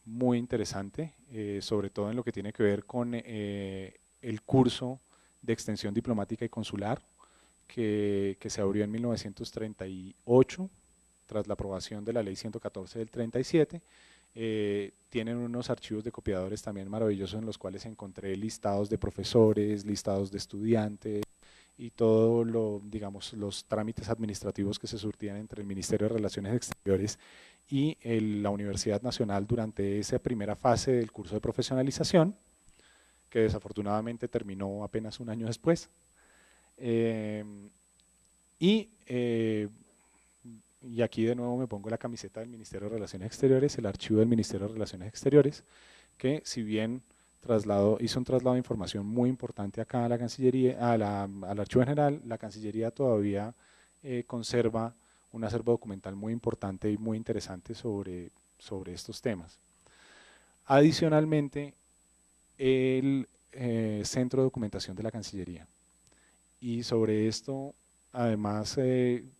muy interesante, sobre todo en lo que tiene que ver con el curso de extensión diplomática y consular, que se abrió en 1938, tras la aprobación de la ley 114 del 37. Tienen unos archivos de copiadores también maravillosos en los cuales encontré listados de profesores, listados de estudiantes y todo digamos, los trámites administrativos que se surtían entre el Ministerio de Relaciones Exteriores y la Universidad Nacional durante esa primera fase del curso de profesionalización, que desafortunadamente terminó apenas un año después. Y aquí de nuevo me pongo la camiseta del Ministerio de Relaciones Exteriores, el archivo del Ministerio de Relaciones Exteriores, que si bien hizo un traslado de información muy importante acá a la Cancillería, al Archivo General, la Cancillería todavía conserva un acervo documental muy importante y muy interesante sobre estos temas. Adicionalmente, el Centro de Documentación de la Cancillería. Y sobre esto, además,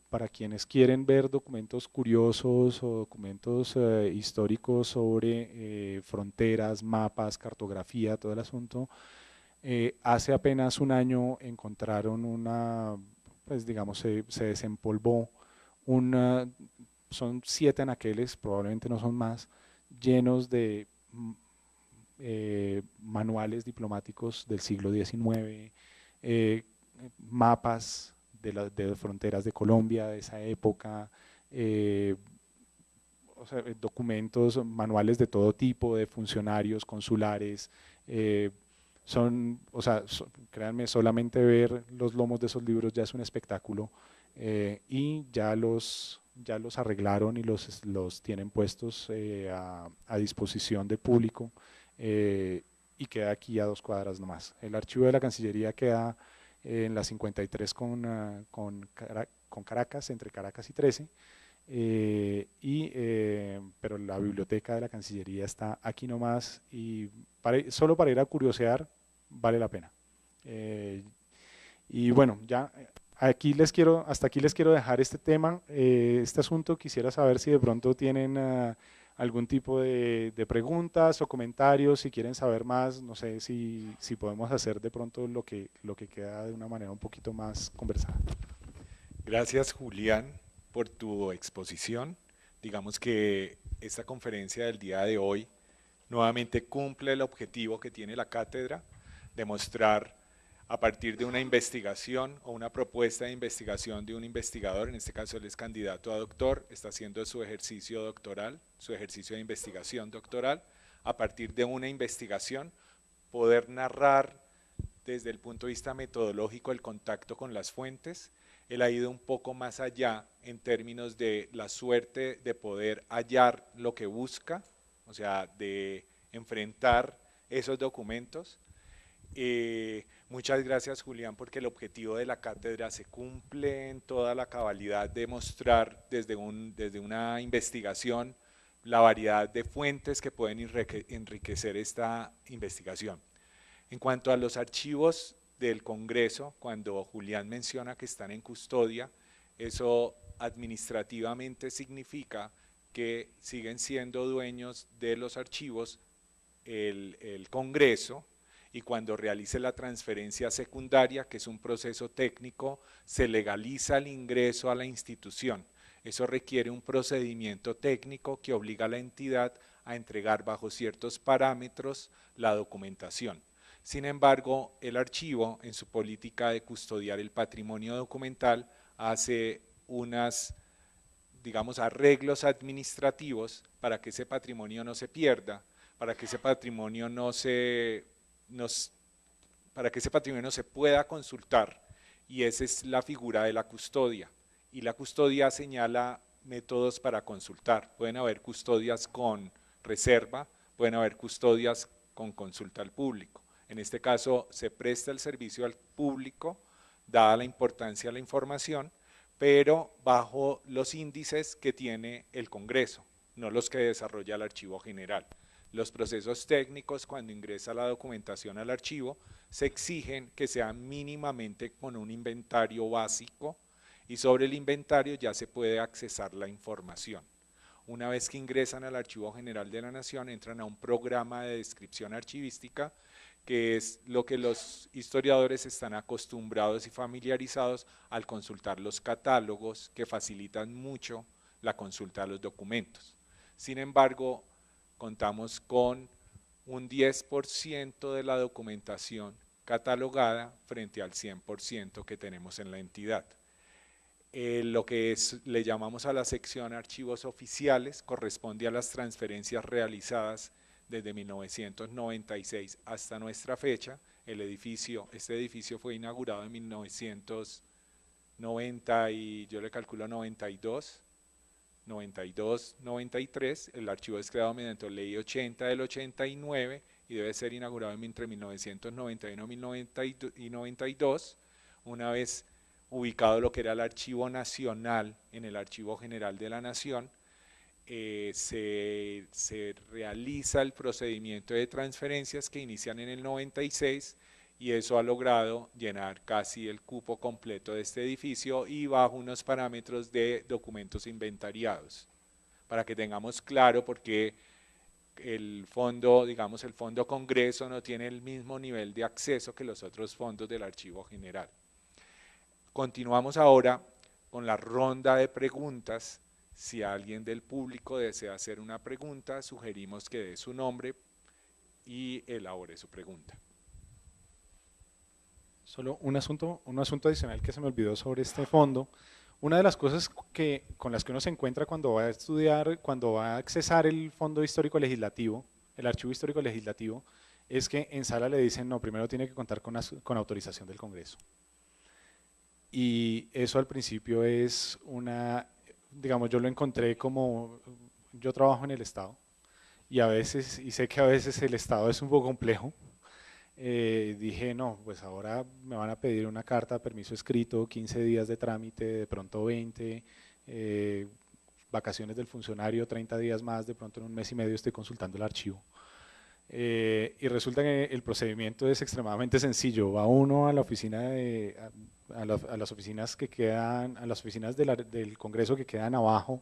para quienes quieren ver documentos curiosos o documentos históricos sobre fronteras, mapas, cartografía, todo el asunto, hace apenas un año encontraron una, pues digamos, se desempolvó una, son 7 anaqueles, probablemente no son más, llenos de manuales diplomáticos del siglo XIX, mapas de fronteras de Colombia de esa época, o sea, documentos, manuales de todo tipo, de funcionarios consulares, o sea, créanme, solamente ver los lomos de esos libros ya es un espectáculo, y ya los arreglaron y los tienen puestos a disposición del público, y queda aquí a 2 cuadras nomás. El archivo de la Cancillería queda en la 53 con Caracas, entre Caracas y 13, pero la biblioteca de la Cancillería está aquí nomás y solo para ir a curiosear vale la pena. Y bueno, ya hasta aquí les quiero dejar este tema, este asunto. Quisiera saber si de pronto tienen algún tipo de preguntas o comentarios, si quieren saber más, no sé si podemos hacer de pronto lo que queda de una manera un poquito más conversada. Gracias, Julián, por tu exposición. Digamos que esta conferencia del día de hoy nuevamente cumple el objetivo que tiene la cátedra de mostrar a partir de una investigación o una propuesta de investigación de un investigador, en este caso él es candidato a doctor, está haciendo su ejercicio doctoral, su ejercicio de investigación doctoral, a partir de una investigación poder narrar desde el punto de vista metodológico el contacto con las fuentes. Él ha ido un poco más allá en términos de la suerte de poder hallar lo que busca, o sea, de enfrentar esos documentos. Muchas gracias, Julián, porque el objetivo de la cátedra se cumple en toda la cabalidad de mostrar desde una investigación la variedad de fuentes que pueden enriquecer esta investigación. En cuanto a los archivos del Congreso, cuando Julián menciona que están en custodia, eso administrativamente significa que siguen siendo dueños de los archivos el Congreso, y cuando realice la transferencia secundaria, que es un proceso técnico, se legaliza el ingreso a la institución. Eso requiere un procedimiento técnico que obliga a la entidad a entregar bajo ciertos parámetros la documentación. Sin embargo, el archivo, en su política de custodiar el patrimonio documental, hace unas, digamos, arreglos administrativos para que ese patrimonio no se pierda, para que ese patrimonio para que ese patrimonio se pueda consultar, y esa es la figura de la custodia. Y la custodia señala métodos para consultar. Pueden haber custodias con reserva, pueden haber custodias con consulta al público. En este caso se presta el servicio al público, dada la importancia de la información, pero bajo los índices que tiene el Congreso, no los que desarrolla el Archivo General. Los procesos técnicos, cuando ingresa la documentación al archivo, se exigen que sean mínimamente con un inventario básico, y sobre el inventario ya se puede accesar la información. Una vez que ingresan al Archivo General de la Nación, entran a un programa de descripción archivística, que es lo que los historiadores están acostumbrados y familiarizados al consultar los catálogos, que facilitan mucho la consulta de los documentos. Sin embargo, contamos con un 10% de la documentación catalogada frente al 100% que tenemos en la entidad. Lo que le llamamos a la sección archivos oficiales corresponde a las transferencias realizadas desde 1996 hasta nuestra fecha. Este edificio fue inaugurado en 1990 y yo le calculo 92, 93. El archivo es creado mediante ley 80 del 89 y debe ser inaugurado entre 1991 y 92, una vez ubicado lo que era el Archivo Nacional en el Archivo General de la Nación. se realiza el procedimiento de transferencias que inician en el 96 y eso ha logrado llenar casi el cupo completo de este edificio y bajo unos parámetros de documentos inventariados, para que tengamos claro por qué el fondo, digamos, el fondo Congreso no tiene el mismo nivel de acceso que los otros fondos del Archivo General. Continuamos ahora con la ronda de preguntas. Si alguien del público desea hacer una pregunta, sugerimos que dé su nombre y elabore su pregunta. Solo un asunto adicional que se me olvidó sobre este fondo. Una de las cosas con las que uno se encuentra cuando va a estudiar, cuando va a accesar el Fondo Histórico Legislativo, el Archivo Histórico Legislativo, es que en sala le dicen, no, primero tiene que contar con autorización del Congreso. Y eso al principio es digamos, yo lo encontré como, yo trabajo en el Estado, y sé que a veces el Estado es un poco complejo. Dije, no, pues ahora me van a pedir una carta de permiso escrito, 15 días de trámite, de pronto 20, vacaciones del funcionario, 30 días más, de pronto en un mes y medio estoy consultando el archivo. Y resulta que el procedimiento es extremadamente sencillo. Va uno a la oficina a las oficinas que quedan, a las oficinas del Congreso que quedan abajo,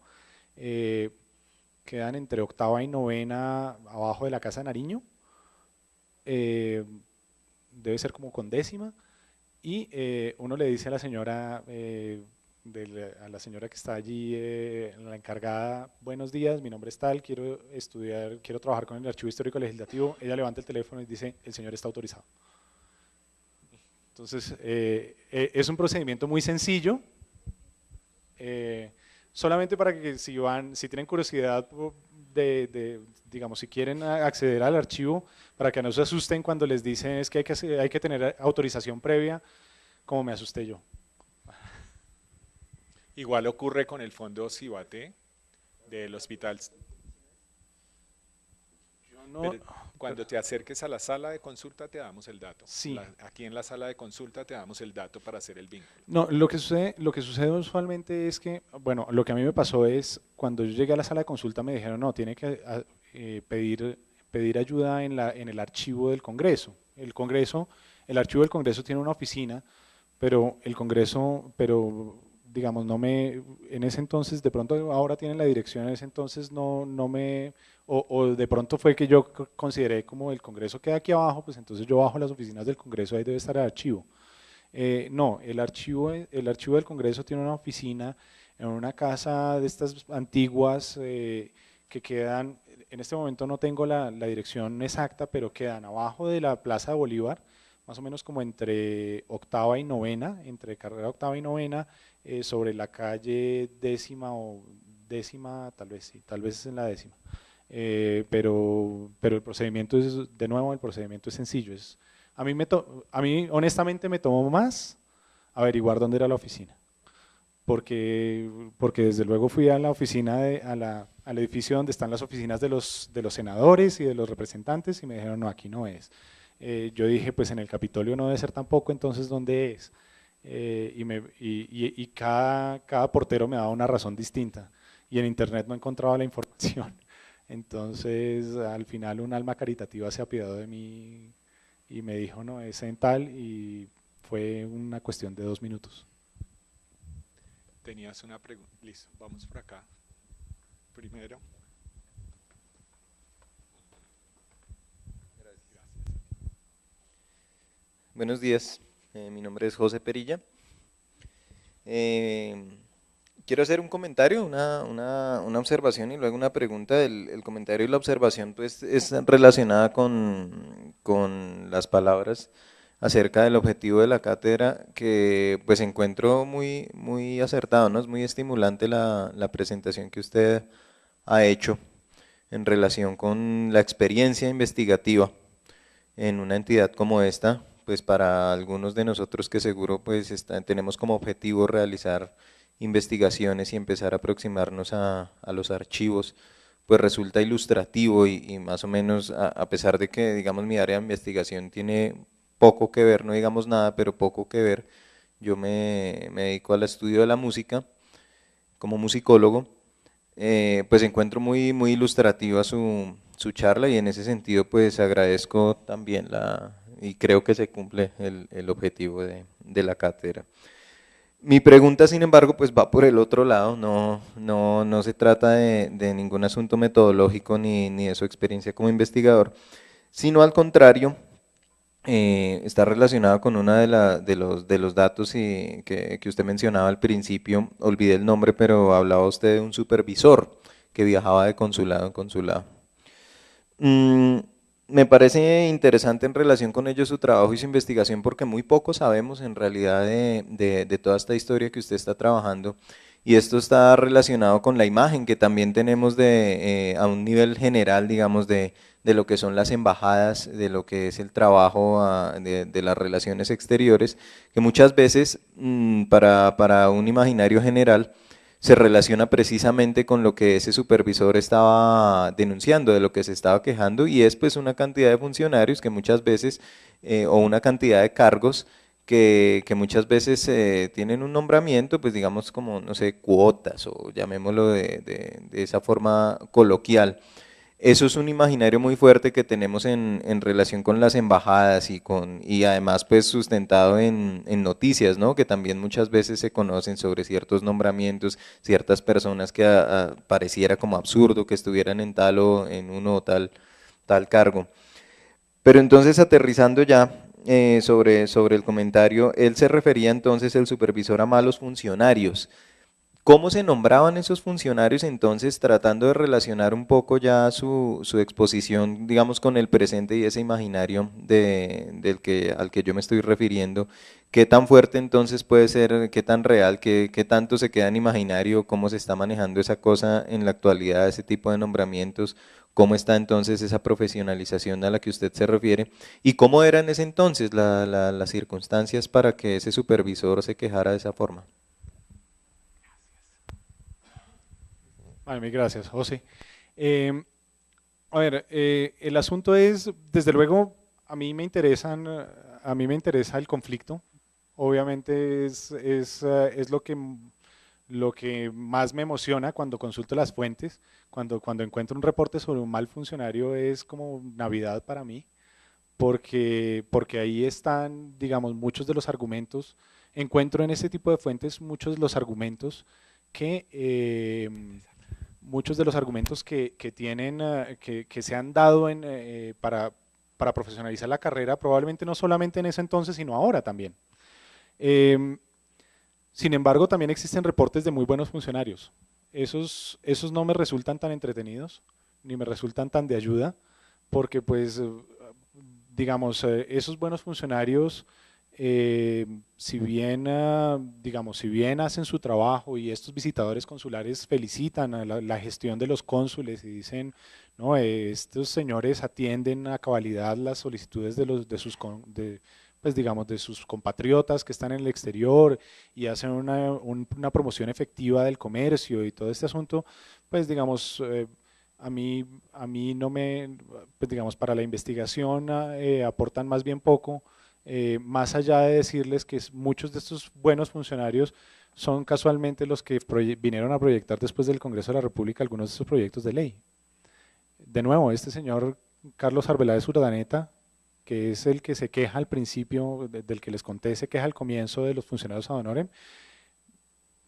quedan entre octava y novena, abajo de la Casa de Nariño. Debe ser como con décima, y uno le dice a la señora, a la señora que está allí, la encargada, buenos días, mi nombre es tal, quiero trabajar con el Archivo Histórico Legislativo. Ella levanta el teléfono y dice, el señor está autorizado. Entonces, es un procedimiento muy sencillo, solamente para que si tienen curiosidad digamos, si quieren acceder al archivo, para que no se asusten cuando les dicen es que hay que tener autorización previa, como me asusté yo. Igual ocurre con el fondo Cibate del hospital. Pero cuando te acerques a la sala de consulta te damos el dato. Sí. Aquí en la sala de consulta te damos el dato para hacer el vínculo. No, lo que sucede usualmente es que, bueno, lo que a mí me pasó es, cuando yo llegué a la sala de consulta me dijeron, no, tiene que pedir ayuda en el archivo del Congreso. El archivo del Congreso tiene una oficina, pero digamos, en ese entonces, de pronto ahora tienen la dirección, en ese entonces o de pronto fue que yo consideré como el Congreso queda aquí abajo, pues entonces yo bajo a las oficinas del Congreso, ahí debe estar el archivo. No, el archivo del Congreso tiene una oficina en una casa de estas antiguas que quedan, en este momento no tengo la dirección exacta, pero quedan abajo de la Plaza de Bolívar, más o menos como entre octava y novena, entre carrera octava y novena, sobre la calle décima o décima, tal vez sí, tal vez es en la décima. Pero el procedimiento el procedimiento es sencillo. A mí honestamente me tomó más averiguar dónde era la oficina, porque desde luego fui a la oficina, al edificio donde están las oficinas de los senadores y de los representantes y me dijeron, no, aquí no es. Yo dije, pues en el Capitolio no debe ser tampoco, entonces ¿dónde es? Y cada portero me daba una razón distinta y en internet no encontraba la información. Entonces al final un alma caritativa se apiadó de mí y me dijo, no, es en tal, y fue una cuestión de 2 minutos. Tenías una pregunta, listo, vamos por acá. Primero. Buenos días, mi nombre es José Perilla. Quiero hacer un comentario, una observación y luego una pregunta. El comentario y la observación pues, es relacionada con las palabras acerca del objetivo de la cátedra, que pues encuentro muy, muy acertado, ¿no? Es muy estimulante la presentación que usted ha hecho en relación con la experiencia investigativa en una entidad como esta, pues para algunos de nosotros que seguro pues tenemos como objetivo realizar investigaciones y empezar a aproximarnos a los archivos, pues resulta ilustrativo y más o menos, a pesar de que digamos mi área de investigación tiene poco que ver, no digamos nada, pero poco que ver, yo me dedico al estudio de la música como musicólogo. pues encuentro muy ilustrativa su charla y en ese sentido pues agradezco también y creo que se cumple el objetivo de la cátedra. Mi pregunta, sin embargo, pues va por el otro lado, no se trata de ningún asunto metodológico ni de su experiencia como investigador, sino al contrario, está relacionado con una de los datos que usted mencionaba al principio, olvidé el nombre, pero hablaba usted de un supervisor que viajaba de consulado en consulado. Mm, Me parece interesante en relación con ello su trabajo y su investigación porque muy poco sabemos en realidad de toda esta historia que usted está trabajando y esto está relacionado con la imagen que también tenemos a un nivel general, digamos, de lo que son las embajadas, de lo que es el trabajo de las relaciones exteriores, que muchas veces para un imaginario general se relaciona precisamente con lo que ese supervisor estaba denunciando, de lo que se estaba quejando, y es pues una cantidad de funcionarios que muchas veces, o una cantidad de cargos que muchas veces tienen un nombramiento, pues digamos como, no sé, cuotas, o llamémoslo de esa forma coloquial. Eso es un imaginario muy fuerte que tenemos en relación con las embajadas y además pues sustentado en noticias, ¿no? Que también muchas veces se conocen sobre ciertos nombramientos, ciertas personas que pareciera como absurdo que estuvieran en tal o en uno o tal cargo. Pero entonces aterrizando ya sobre el comentario, él se refería entonces el supervisor a malos funcionarios. ¿Cómo se nombraban esos funcionarios entonces, tratando de relacionar un poco ya su exposición, digamos, con el presente y ese imaginario al que yo me estoy refiriendo? ¿Qué tan fuerte entonces puede ser, qué tan real, qué tanto se queda en imaginario, cómo se está manejando esa cosa en la actualidad, ese tipo de nombramientos? ¿Cómo está entonces esa profesionalización a la que usted se refiere? ¿Y cómo eran en ese entonces las circunstancias para que ese supervisor se quejara de esa forma? Vale, mil gracias, José. Em, a ver, el asunto es, desde luego, a mí me interesa el conflicto. Obviamente es lo que más me emociona cuando consulto las fuentes, cuando encuentro un reporte sobre un mal funcionario es como Navidad para mí, porque ahí están, digamos, muchos de los argumentos, encuentro en ese tipo de fuentes muchos de los argumentos que, que tienen, que se han dado para profesionalizar la carrera, probablemente no solamente en ese entonces, sino ahora también. Em, Sin embargo, también existen reportes de muy buenos funcionarios. Esos no me resultan tan entretenidos, ni me resultan tan de ayuda, porque pues, digamos, esos buenos funcionarios, si bien, digamos, si bien hacen su trabajo y estos visitadores consulares felicitan a la gestión de los cónsules y dicen, no, estos señores atienden a cabalidad las solicitudes pues digamos, de sus compatriotas que están en el exterior y hacen una promoción efectiva del comercio y todo este asunto, pues digamos, a mí no me, pues digamos, para la investigación aportan más bien poco, más allá de decirles que muchos de estos buenos funcionarios son casualmente los que vinieron a proyectar después del Congreso de la República algunos de estos proyectos de ley. De nuevo, este señor Carlos Arbeláez Urdaneta, que es el que se queja al principio, del que les conté, se queja al comienzo de los funcionarios ad honorem,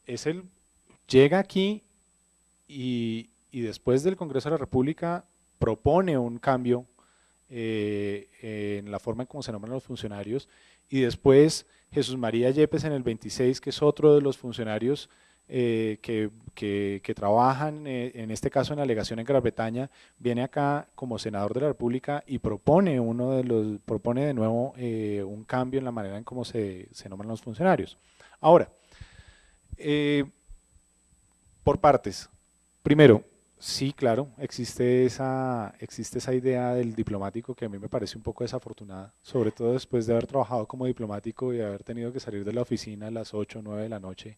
es el, llega aquí y después del Congreso de la República propone un cambio en la forma en cómo se nombran los funcionarios y después Jesús María Yepes en el 26, que es otro de los funcionarios que trabajan, en este caso en la alegación en Gran Bretaña, viene acá como senador de la República y propone de nuevo un cambio en la manera en cómo se nombran los funcionarios. Ahora, eh, por partes. Primero, sí, claro, existe esa idea del diplomático que a mí me parece un poco desafortunada, sobre todo después de haber trabajado como diplomático y haber tenido que salir de la oficina a las 8 o 9 de la noche,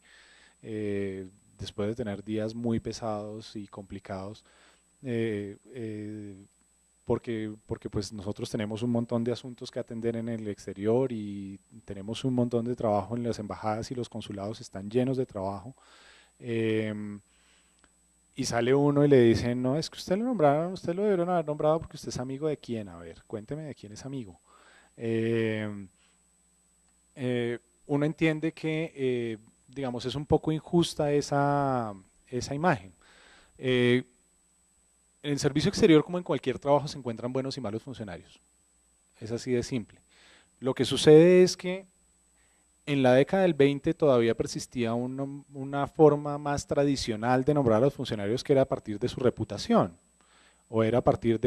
después de tener días muy pesados y complicados, eh, eh, porque pues nosotros tenemos un montón de asuntos que atender en el exterior y tenemos un montón de trabajo en las embajadas y los consulados están llenos de trabajo. Em, y sale uno y le dicen, no, es que usted lo nombraron, usted lo debieron haber nombrado porque usted es amigo de quién, a ver, cuénteme de quién es amigo. Eh, Uno entiende que, digamos, es un poco injusta esa imagen. Eh, en el servicio exterior, como en cualquier trabajo, se encuentran buenos y malos funcionarios. Es así de simple. Lo que sucede es que en la década del 20 todavía persistía una forma más tradicional de nombrar a los funcionarios, que era a partir de su reputación o era a partir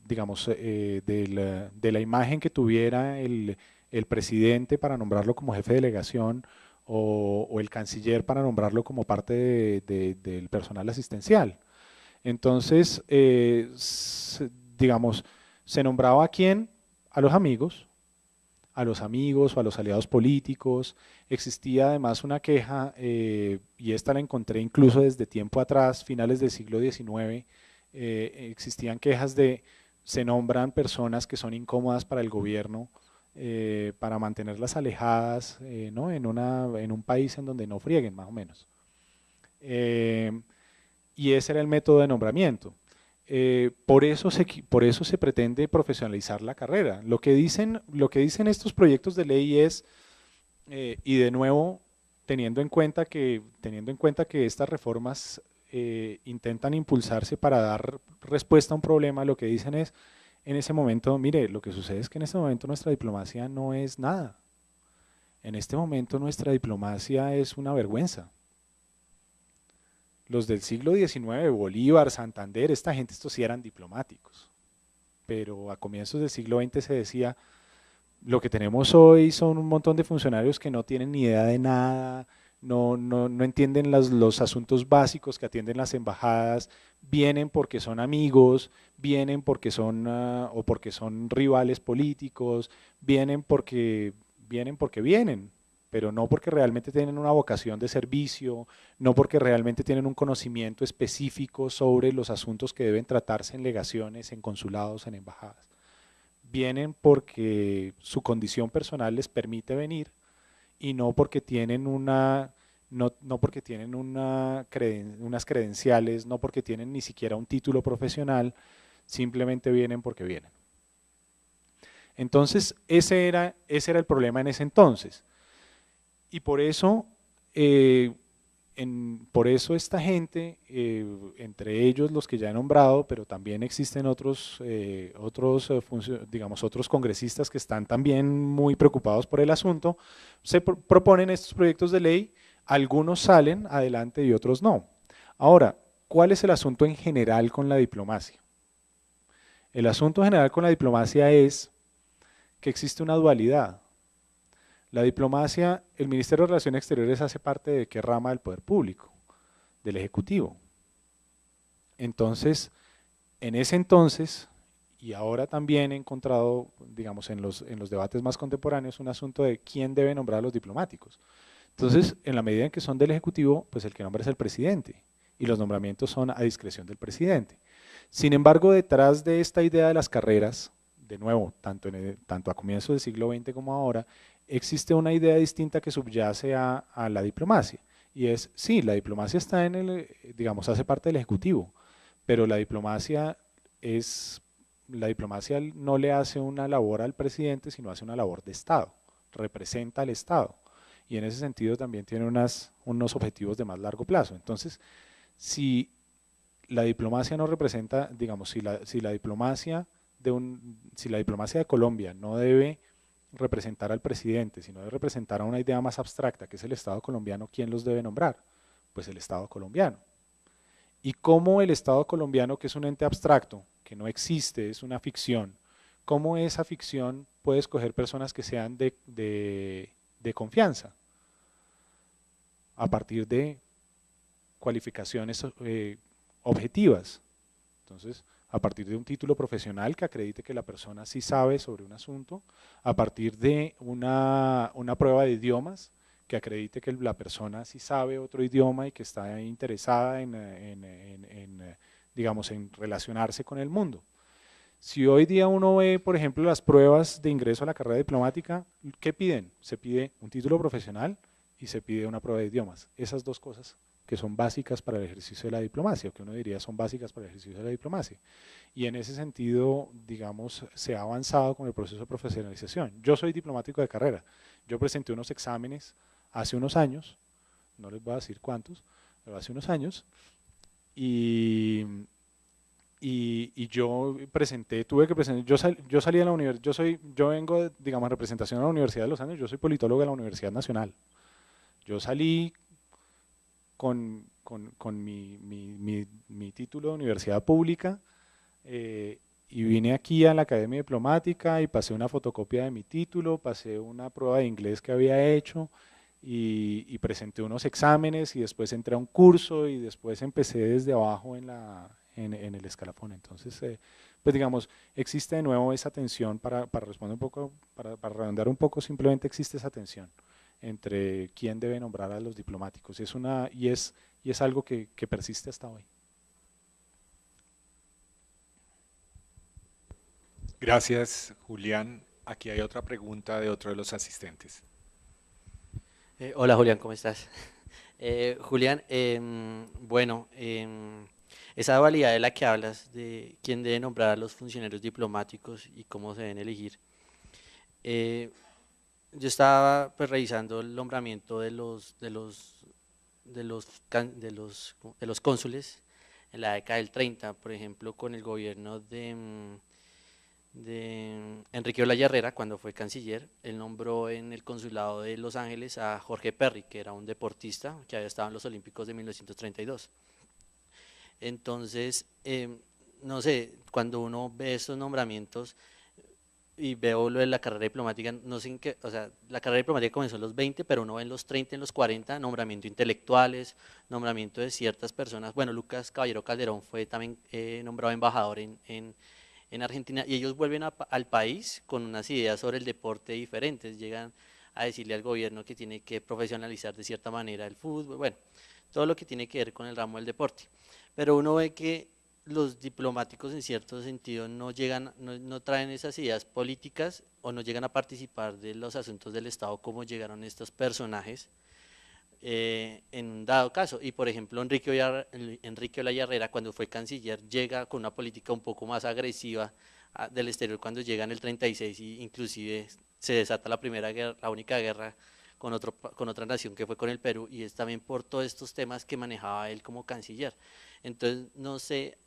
digamos, de la imagen que tuviera el presidente para nombrarlo como jefe de delegación, o el canciller para nombrarlo como parte del personal asistencial. Entonces, digamos, se nombraba a quién, a los amigos, o a los aliados políticos. Existía además una queja, y esta la encontré incluso desde tiempo atrás, finales del siglo XIX, existían quejas de se nombran personas que son incómodas para el gobierno, para mantenerlas alejadas, ¿no? en un país en donde no frieguen, más o menos. Y ese era el método de nombramiento. Por eso se pretende profesionalizar la carrera. Lo que dicen estos proyectos de ley es, y de nuevo, teniendo en cuenta que estas reformas intentan impulsarse para dar respuesta a un problema, lo que dicen es, en ese momento, mire, lo que sucede es que en este momento nuestra diplomacia no es nada. En este momento nuestra diplomacia es una vergüenza. Los del siglo XIX, Bolívar, Santander, esta gente, estos sí eran diplomáticos. Pero a comienzos del siglo XX se decía, lo que tenemos hoy son un montón de funcionarios que no tienen ni idea de nada, no entienden los asuntos básicos que atienden las embajadas, vienen porque son amigos, vienen porque son, o porque son rivales políticos, vienen porque vienen, pero no porque realmente tienen una vocación de servicio, no porque realmente tienen un conocimiento específico sobre los asuntos que deben tratarse en legaciones, en consulados, en embajadas. Vienen porque su condición personal les permite venir, y no porque tienen no porque tienen unas credenciales, no porque tienen ni siquiera un título profesional, simplemente vienen porque vienen. Entonces, ese era el problema en ese entonces. Y por eso, por eso esta gente, entre ellos los que ya he nombrado, pero también existen digamos, otros congresistas que están también muy preocupados por el asunto, se proponen estos proyectos de ley. Algunos salen adelante y otros no. Ahora, ¿cuál es el asunto en general con la diplomacia? El asunto general con la diplomacia es que existe una dualidad. La diplomacia, el Ministerio de Relaciones Exteriores hace parte de qué rama del poder público, del Ejecutivo. Entonces, en ese entonces, y ahora también he encontrado, digamos, en los debates más contemporáneos, un asunto de quién debe nombrar a los diplomáticos. Entonces, en la medida en que son del Ejecutivo, pues el que nombra es el presidente, y los nombramientos son a discreción del presidente. Sin embargo, detrás de esta idea de las carreras, de nuevo, tanto a comienzos del siglo XX como ahora, existe una idea distinta que subyace a la diplomacia. Y es, sí, la diplomacia está digamos, hace parte del Ejecutivo, pero la diplomacia no le hace una labor al presidente, sino hace una labor de Estado, representa al Estado. Y en ese sentido también tiene unos objetivos de más largo plazo. Entonces, si la diplomacia no representa, digamos, si la diplomacia de Colombia no debe representar al presidente, sino debe representar a una idea más abstracta, que es el Estado colombiano, ¿quién los debe nombrar? Pues el Estado colombiano. Y cómo el Estado colombiano, que es un ente abstracto, que no existe, es una ficción, cómo esa ficción puede escoger personas que sean de confianza, a partir de cualificaciones objetivas. Entonces, a partir de un título profesional que acredite que la persona sí sabe sobre un asunto, a partir de una prueba de idiomas que acredite que la persona sí sabe otro idioma y que está interesada digamos, en relacionarse con el mundo. Si hoy día uno ve, por ejemplo, las pruebas de ingreso a la carrera diplomática, ¿qué piden? Se pide un título profesional y se pide una prueba de idiomas. Esas dos cosas que son básicas para el ejercicio de la diplomacia, o que uno diría son básicas para el ejercicio de la diplomacia. Y en ese sentido, digamos, se ha avanzado con el proceso de profesionalización. Yo soy diplomático de carrera. Yo presenté unos exámenes hace unos años, no les voy a decir cuántos, pero hace unos años, y yo presenté, tuve que presentar, yo salí de la universidad, yo vengo, digamos, en representación a la Universidad de los Andes, yo soy politólogo de la Universidad Nacional. Yo salí con mi título de universidad pública y vine aquí a la Academia Diplomática y pasé una fotocopia de mi título, pasé una prueba de inglés que había hecho y presenté unos exámenes y después entré a un curso y después empecé desde abajo en el escalafón. Entonces, pues digamos, existe de nuevo esa tensión, para responder un poco, para redondear un poco, simplemente existe esa tensión entre quién debe nombrar a los diplomáticos. Y es algo que persiste hasta hoy. Gracias, Julián. Aquí hay otra pregunta de otro de los asistentes. Hola Julián, ¿cómo estás? Julián, bueno, esa dualidad de la que hablas, de quién debe nombrar a los funcionarios diplomáticos y cómo se deben elegir. Yo estaba pues revisando el nombramiento de los cónsules en la década del 30, por ejemplo, con el gobierno de Enrique Olaya Herrera, cuando fue canciller. Él nombró en el consulado de Los Ángeles a Jorge Perry, que era un deportista que había estado en los Olímpicos de 1932. Entonces, no sé, cuando uno ve estos nombramientos y veo lo de la carrera diplomática, no sé en qué, o sea, la carrera diplomática comenzó en los 20, pero uno ve en los 30, en los 40, nombramiento de intelectuales, nombramiento de ciertas personas. Bueno, Lucas Caballero Calderón fue también nombrado embajador en Argentina, y ellos vuelven al país con unas ideas sobre el deporte diferentes, llegan a decirle al gobierno que tiene que profesionalizar de cierta manera el fútbol, bueno, todo lo que tiene que ver con el ramo del deporte. Pero uno ve que los diplomáticos en cierto sentido no llegan, no traen esas ideas políticas o no llegan a participar de los asuntos del Estado como llegaron estos personajes en un dado caso. Y por ejemplo, Enrique Olaya Herrera, cuando fue canciller, llega con una política un poco más agresiva del exterior cuando llega en el 36 y inclusive se desata la primera guerra, la única guerra con otra nación, que fue con el Perú, y es también por todos estos temas que manejaba él como canciller. Entonces, no sé,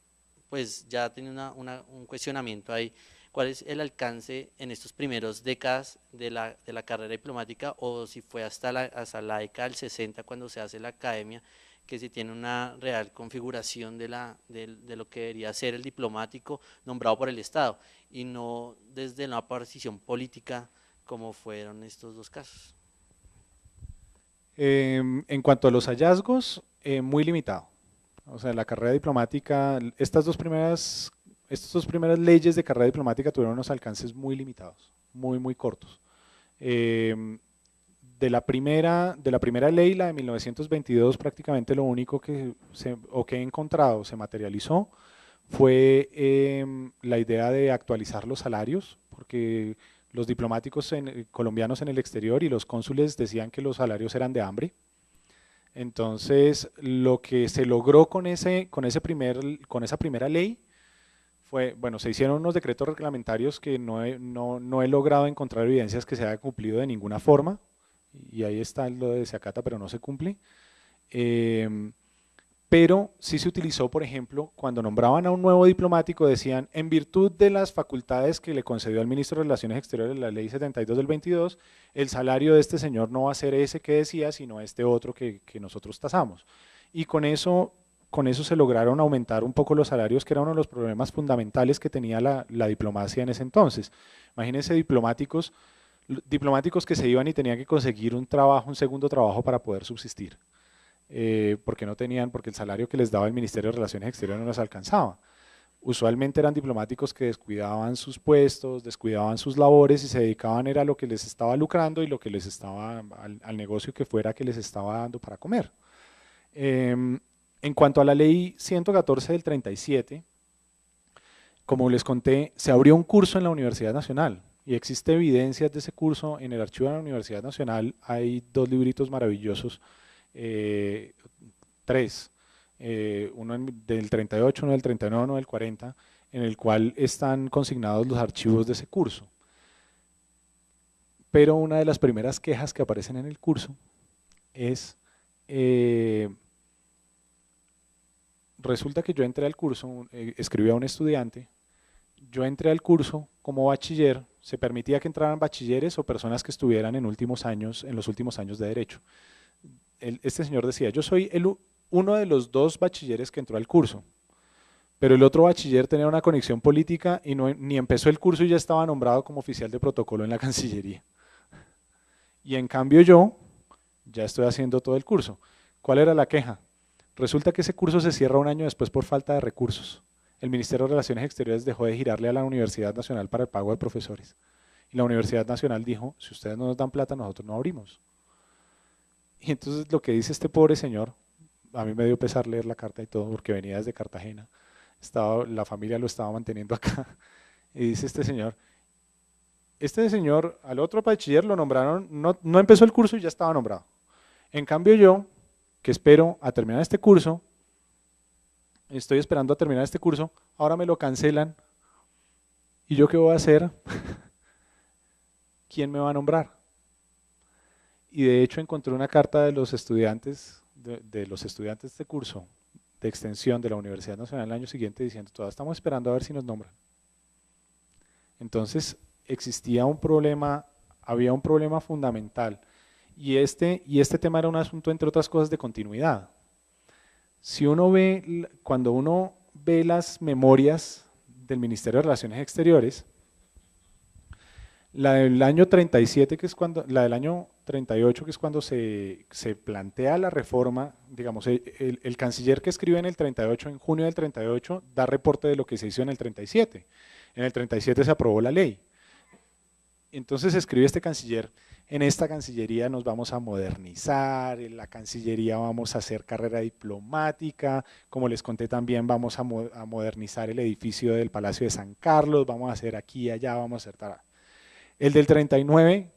pues ya tiene un cuestionamiento ahí. ¿Cuál es el alcance en estos primeros décadas de la carrera diplomática, o si fue hasta la década del 60 cuando se hace la academia, que se tiene una real configuración de lo que debería ser el diplomático nombrado por el Estado y no desde la partición política como fueron estos dos casos? En cuanto a los hallazgos, muy limitado. O sea, la carrera diplomática, estas dos primeras leyes de carrera diplomática tuvieron unos alcances muy limitados, muy cortos. De la primera ley, la de 1922, prácticamente lo único que he encontrado se materializó fue la idea de actualizar los salarios, porque los diplomáticos colombianos en el exterior y los cónsules decían que los salarios eran de hambre. Entonces, lo que se logró con esa primera ley fue, bueno, se hicieron unos decretos reglamentarios que no he logrado encontrar evidencias que se haya cumplido de ninguna forma, y ahí está lo de se acata pero no se cumple. Pero sí se utilizó, por ejemplo, cuando nombraban a un nuevo diplomático, decían, en virtud de las facultades que le concedió al ministro de Relaciones Exteriores la ley 72 del 22, el salario de este señor no va a ser ese que decía, sino este otro que nosotros tasamos. Y con eso se lograron aumentar un poco los salarios, que era uno de los problemas fundamentales que tenía la diplomacia en ese entonces. Imagínense diplomáticos que se iban y tenían que conseguir un segundo trabajo para poder subsistir. Porque el salario que les daba el Ministerio de Relaciones Exteriores no les alcanzaba. Usualmente eran diplomáticos que descuidaban sus puestos, descuidaban sus labores y se dedicaban a lo que les estaba lucrando y lo que les estaba, al negocio que fuera que les estaba dando para comer. En cuanto a la ley 114 del 37, como les conté, se abrió un curso en la Universidad Nacional. y existe evidencias de ese curso en el archivo de la Universidad Nacional. Hay 2 libritos maravillosos, 3, uno del 38, uno del 39, uno del 40, en el cual están consignados los archivos de ese curso. Pero una de las primeras quejas que aparecen en el curso es, resulta que yo entré al curso, escribí a un estudiante, yo entré al curso como bachiller, se permitía que entraran bachilleres o personas que estuvieran en los últimos años de Derecho. Este señor decía, yo soy uno de los 2 bachilleres que entró al curso, pero el otro bachiller tenía una conexión política y ni empezó el curso y ya estaba nombrado como oficial de protocolo en la Cancillería. Y en cambio yo ya estoy haciendo todo el curso. ¿Cuál era la queja? Resulta que ese curso se cierra un año después por falta de recursos. El Ministerio de Relaciones Exteriores dejó de girarle a la Universidad Nacional para el pago de profesores. Y la Universidad Nacional dijo, si ustedes no nos dan plata, nosotros no abrimos. Y entonces lo que dice este pobre señor, a mí me dio pesar leer la carta y todo, porque venía desde Cartagena, la familia lo estaba manteniendo acá, y dice este señor, al otro bachiller lo nombraron, no empezó el curso y ya estaba nombrado. En cambio yo, que espero a terminar este curso, estoy esperando a terminar este curso, ahora me lo cancelan, ¿y yo qué voy a hacer? ¿Quién me va a nombrar? Y de hecho encontré una carta de los estudiantes, de los estudiantes de este curso de extensión de la Universidad Nacional el año siguiente diciendo, todavía estamos esperando a ver si nos nombran. Entonces existía un problema, había un problema fundamental, y este tema era un asunto, entre otras cosas, de continuidad. Si uno ve, cuando uno ve las memorias del Ministerio de Relaciones Exteriores, la del año 37, que es cuando, la del año 38, que es cuando se plantea la reforma, digamos, el canciller que escribe en el 38, en junio del 38, da reporte de lo que se hizo en el 37. En el 37 se aprobó la ley. Entonces escribe este canciller, en esta cancillería nos vamos a modernizar, en la cancillería vamos a hacer carrera diplomática, como les conté también vamos a modernizar el edificio del Palacio de San Carlos, vamos a hacer aquí y allá, vamos a hacer tal. El del 39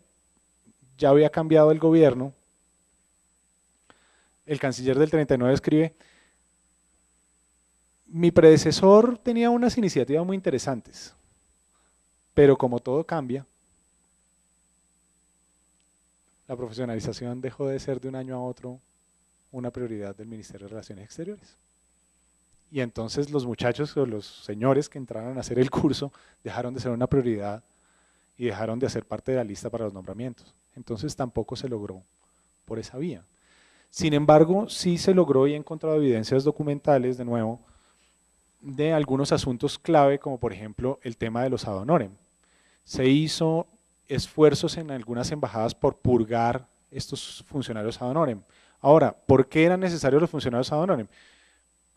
ya había cambiado el gobierno, el canciller del 39 escribe, mi predecesor tenía unas iniciativas muy interesantes, pero como todo cambia, la profesionalización dejó de ser de un año a otro una prioridad del Ministerio de Relaciones Exteriores. Y entonces los muchachos o los señores que entraron a hacer el curso dejaron de ser una prioridad y dejaron de hacer parte de la lista para los nombramientos. Entonces tampoco se logró por esa vía. Sin embargo, sí se logró y he encontrado evidencias documentales, de nuevo, de algunos asuntos clave, como por ejemplo el tema de los ad honorem. Se hizo esfuerzos en algunas embajadas por purgar estos funcionarios ad honorem. Ahora, ¿por qué eran necesarios los funcionarios ad honorem?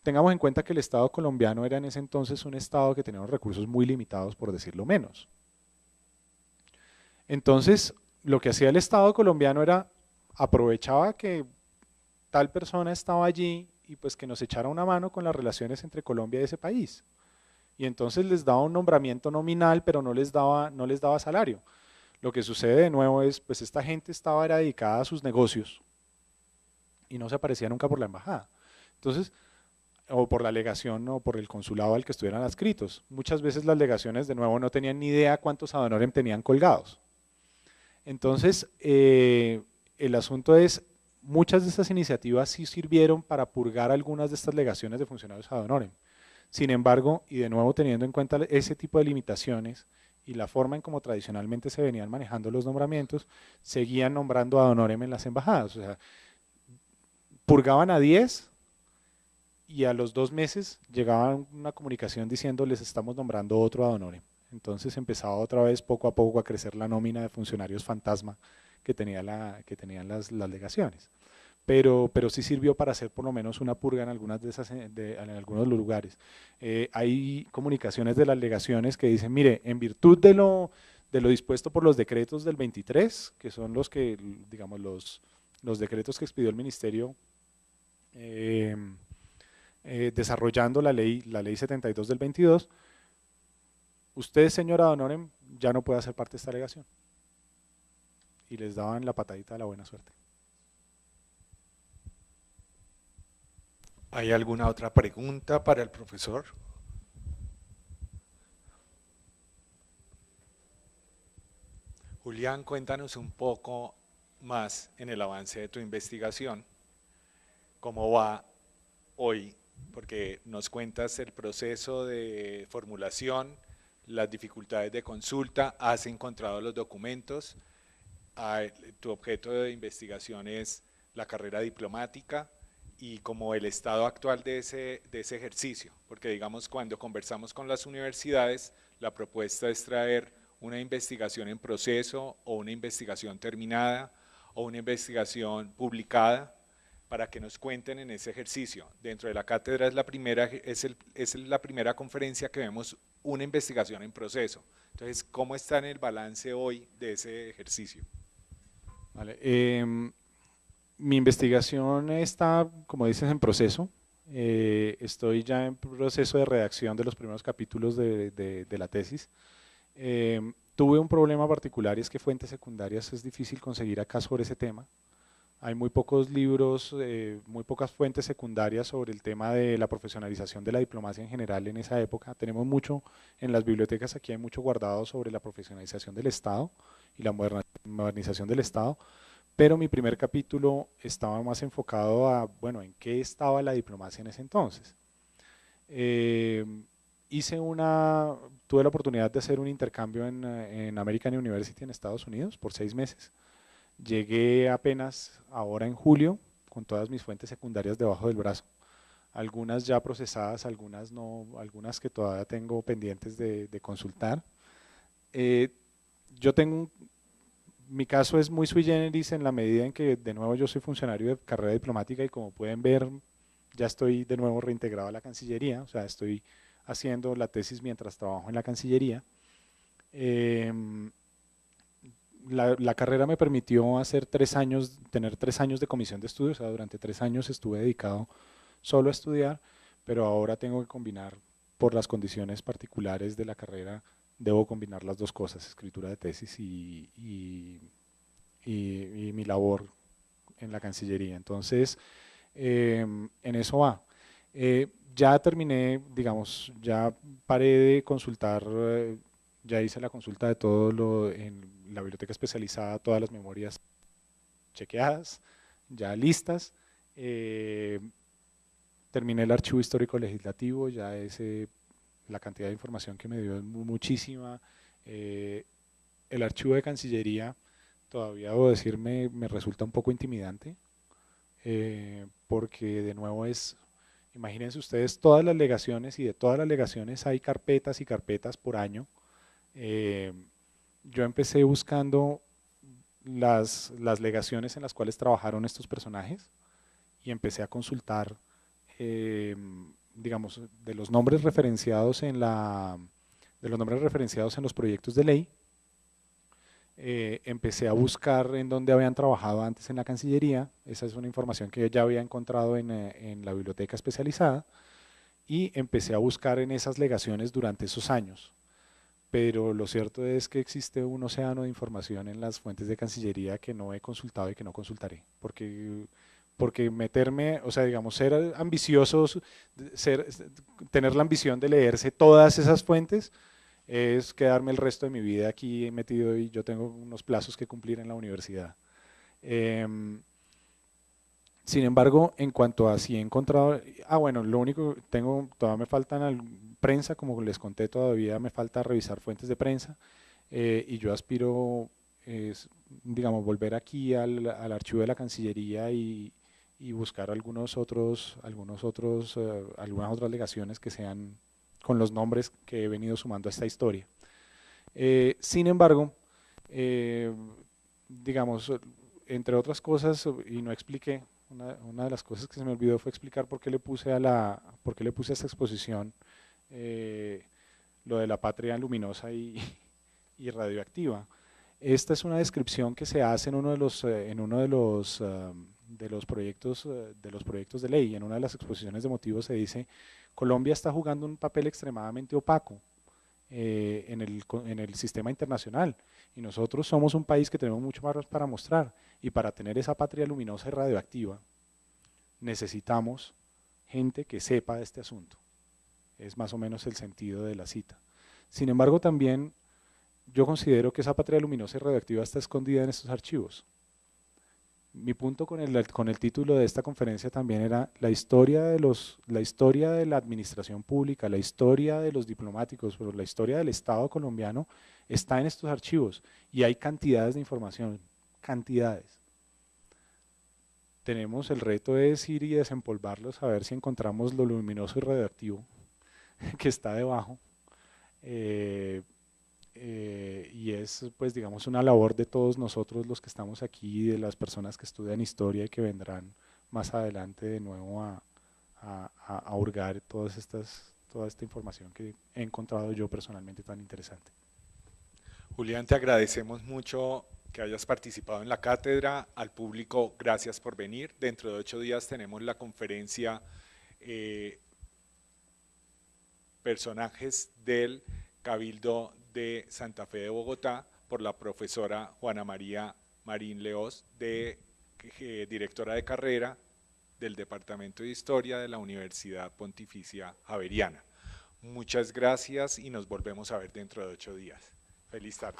Tengamos en cuenta que el Estado colombiano era en ese entonces un Estado que tenía unos recursos muy limitados, por decirlo menos. Entonces, lo que hacía el Estado colombiano era, aprovechaba que tal persona estaba allí y pues que nos echara una mano con las relaciones entre Colombia y ese país. Y entonces les daba un nombramiento nominal, pero no les daba salario. Lo que sucede de nuevo es, pues esta gente estaba dedicada a sus negocios y no se aparecía nunca por la embajada. Entonces, o por la legación o por el consulado al que estuvieran adscritos. Muchas veces las legaciones de nuevo no tenían ni idea cuántos ad honorem tenían colgados. Entonces, el asunto es, muchas de estas iniciativas sí sirvieron para purgar algunas de estas legaciones de funcionarios ad honorem. Sin embargo, y de nuevo teniendo en cuenta ese tipo de limitaciones y la forma en cómo tradicionalmente se venían manejando los nombramientos, seguían nombrando ad honorem en las embajadas. O sea, purgaban a 10 y a los 2 meses llegaba una comunicación diciendo les estamos nombrando otro ad honorem. Entonces empezaba otra vez poco a poco a crecer la nómina de funcionarios fantasma que tenían las legaciones. Pero sí sirvió para hacer por lo menos una purga en algunas en algunos lugares. Hay comunicaciones de las legaciones que dicen, mire, en virtud de lo dispuesto por los decretos del 23, que son los que, digamos, los decretos que expidió el ministerio desarrollando la ley 72 del 22, usted, señor ad honorem, ya no puede hacer parte de esta alegación. Y les daban la patadita de la buena suerte. ¿Hay alguna otra pregunta para el profesor? Julián, cuéntanos un poco más en el avance de tu investigación. ¿Cómo va hoy? Porque nos cuentas el proceso de formulación, las dificultades de consulta, has encontrado los documentos, tu objeto de investigación es la carrera diplomática y como el estado actual de ese ejercicio, porque digamos cuando conversamos con las universidades, la propuesta es traer una investigación en proceso o una investigación terminada o una investigación publicada para que nos cuenten en ese ejercicio. Dentro de la cátedra es la primera conferencia que vemos una investigación en proceso. Entonces, ¿cómo está en el balance hoy de ese ejercicio? Vale, mi investigación está, como dices, en proceso. Estoy ya en proceso de redacción de los primeros capítulos de la tesis. Tuve un problema particular y es que fuentes secundarias es difícil conseguir acá sobre ese tema. Hay muy pocos libros, muy pocas fuentes secundarias sobre el tema de la profesionalización de la diplomacia en general en esa época. Tenemos mucho en las bibliotecas, aquí hay mucho guardado sobre la profesionalización del Estado y la modernización del Estado, pero mi primer capítulo estaba más enfocado a, bueno, en qué estaba la diplomacia en ese entonces. Tuve la oportunidad de hacer un intercambio en American University en Estados Unidos por 6 meses. Llegué apenas ahora en julio con todas mis fuentes secundarias debajo del brazo. Algunas ya procesadas, algunas no, algunas que todavía tengo pendientes de consultar. Mi caso es muy sui generis en la medida en que de nuevo yo soy funcionario de carrera diplomática y como pueden ver ya estoy de nuevo reintegrado a la Cancillería, o sea, estoy haciendo la tesis mientras trabajo en la Cancillería. La carrera me permitió tener 3 años de comisión de estudios, o sea, durante 3 años estuve dedicado solo a estudiar, pero ahora tengo que combinar, por las condiciones particulares de la carrera, debo combinar las dos cosas, escritura de tesis y mi labor en la Cancillería. Entonces, en eso va. Ya terminé, digamos, ya paré de consultar, ya hice la consulta de todo lo en la biblioteca especializada, todas las memorias chequeadas, ya listas. Terminé el archivo histórico legislativo, ya la cantidad de información que me dio es muchísima. El archivo de Cancillería, todavía debo decir, me resulta un poco intimidante, porque de nuevo imagínense ustedes todas las legaciones y de todas las legaciones hay carpetas y carpetas por año. Yo empecé buscando las legaciones en las cuales trabajaron estos personajes y empecé a consultar, digamos, de los nombres referenciados en los proyectos de ley. Empecé a buscar en dónde habían trabajado antes en la Cancillería. Esa es una información que yo ya había encontrado en la biblioteca especializada y empecé a buscar en esas legaciones durante esos años. Pero lo cierto es que existe un océano de información en las fuentes de Cancillería que no he consultado y que no consultaré, porque meterme, o sea, digamos, ser ambiciosos, tener la ambición de leerse todas esas fuentes, es quedarme el resto de mi vida aquí metido y yo tengo unos plazos que cumplir en la universidad. Sin embargo, en cuanto a si he encontrado, bueno, lo único todavía me faltan prensa, como les conté, todavía me falta revisar fuentes de prensa, y yo aspiro, digamos, volver aquí al archivo de la Cancillería y buscar algunas otras legaciones que sean con los nombres que he venido sumando a esta historia. Sin embargo, digamos, entre otras cosas, y no expliqué, una de las cosas que se me olvidó fue explicar por qué le puse a esta exposición lo de la patria luminosa y radioactiva. Esta es una descripción que se hace en uno de los proyectos de ley. En una de las exposiciones de motivos se dice: Colombia está jugando un papel extremadamente opaco en el sistema internacional. Y nosotros somos un país que tenemos mucho más para mostrar. Y para tener esa patria luminosa y radioactiva, necesitamos gente que sepa de este asunto. Es más o menos el sentido de la cita. Sin embargo, también yo considero que esa patria luminosa y radioactiva está escondida en estos archivos. Mi punto con el título de esta conferencia también era la historia de la administración pública, la historia de los diplomáticos, pero la historia del Estado colombiano está en estos archivos y hay cantidades de información, cantidades. Tenemos el reto de ir y desempolvarlos a ver si encontramos lo luminoso y radioactivo que está debajo. Y es, pues, digamos, una labor de todos nosotros los que estamos aquí, de las personas que estudian historia y que vendrán más adelante de nuevo a hurgar toda esta información que he encontrado yo personalmente tan interesante. Julián, te agradecemos mucho que hayas participado en la cátedra. Al público, gracias por venir. Dentro de 8 días tenemos la conferencia Personajes del Cabildo de Santa Fe de Bogotá por la profesora Juana María Marín Leós, directora de carrera del Departamento de Historia de la Universidad Pontificia Javeriana. Muchas gracias y nos volvemos a ver dentro de 8 días. Feliz tarde.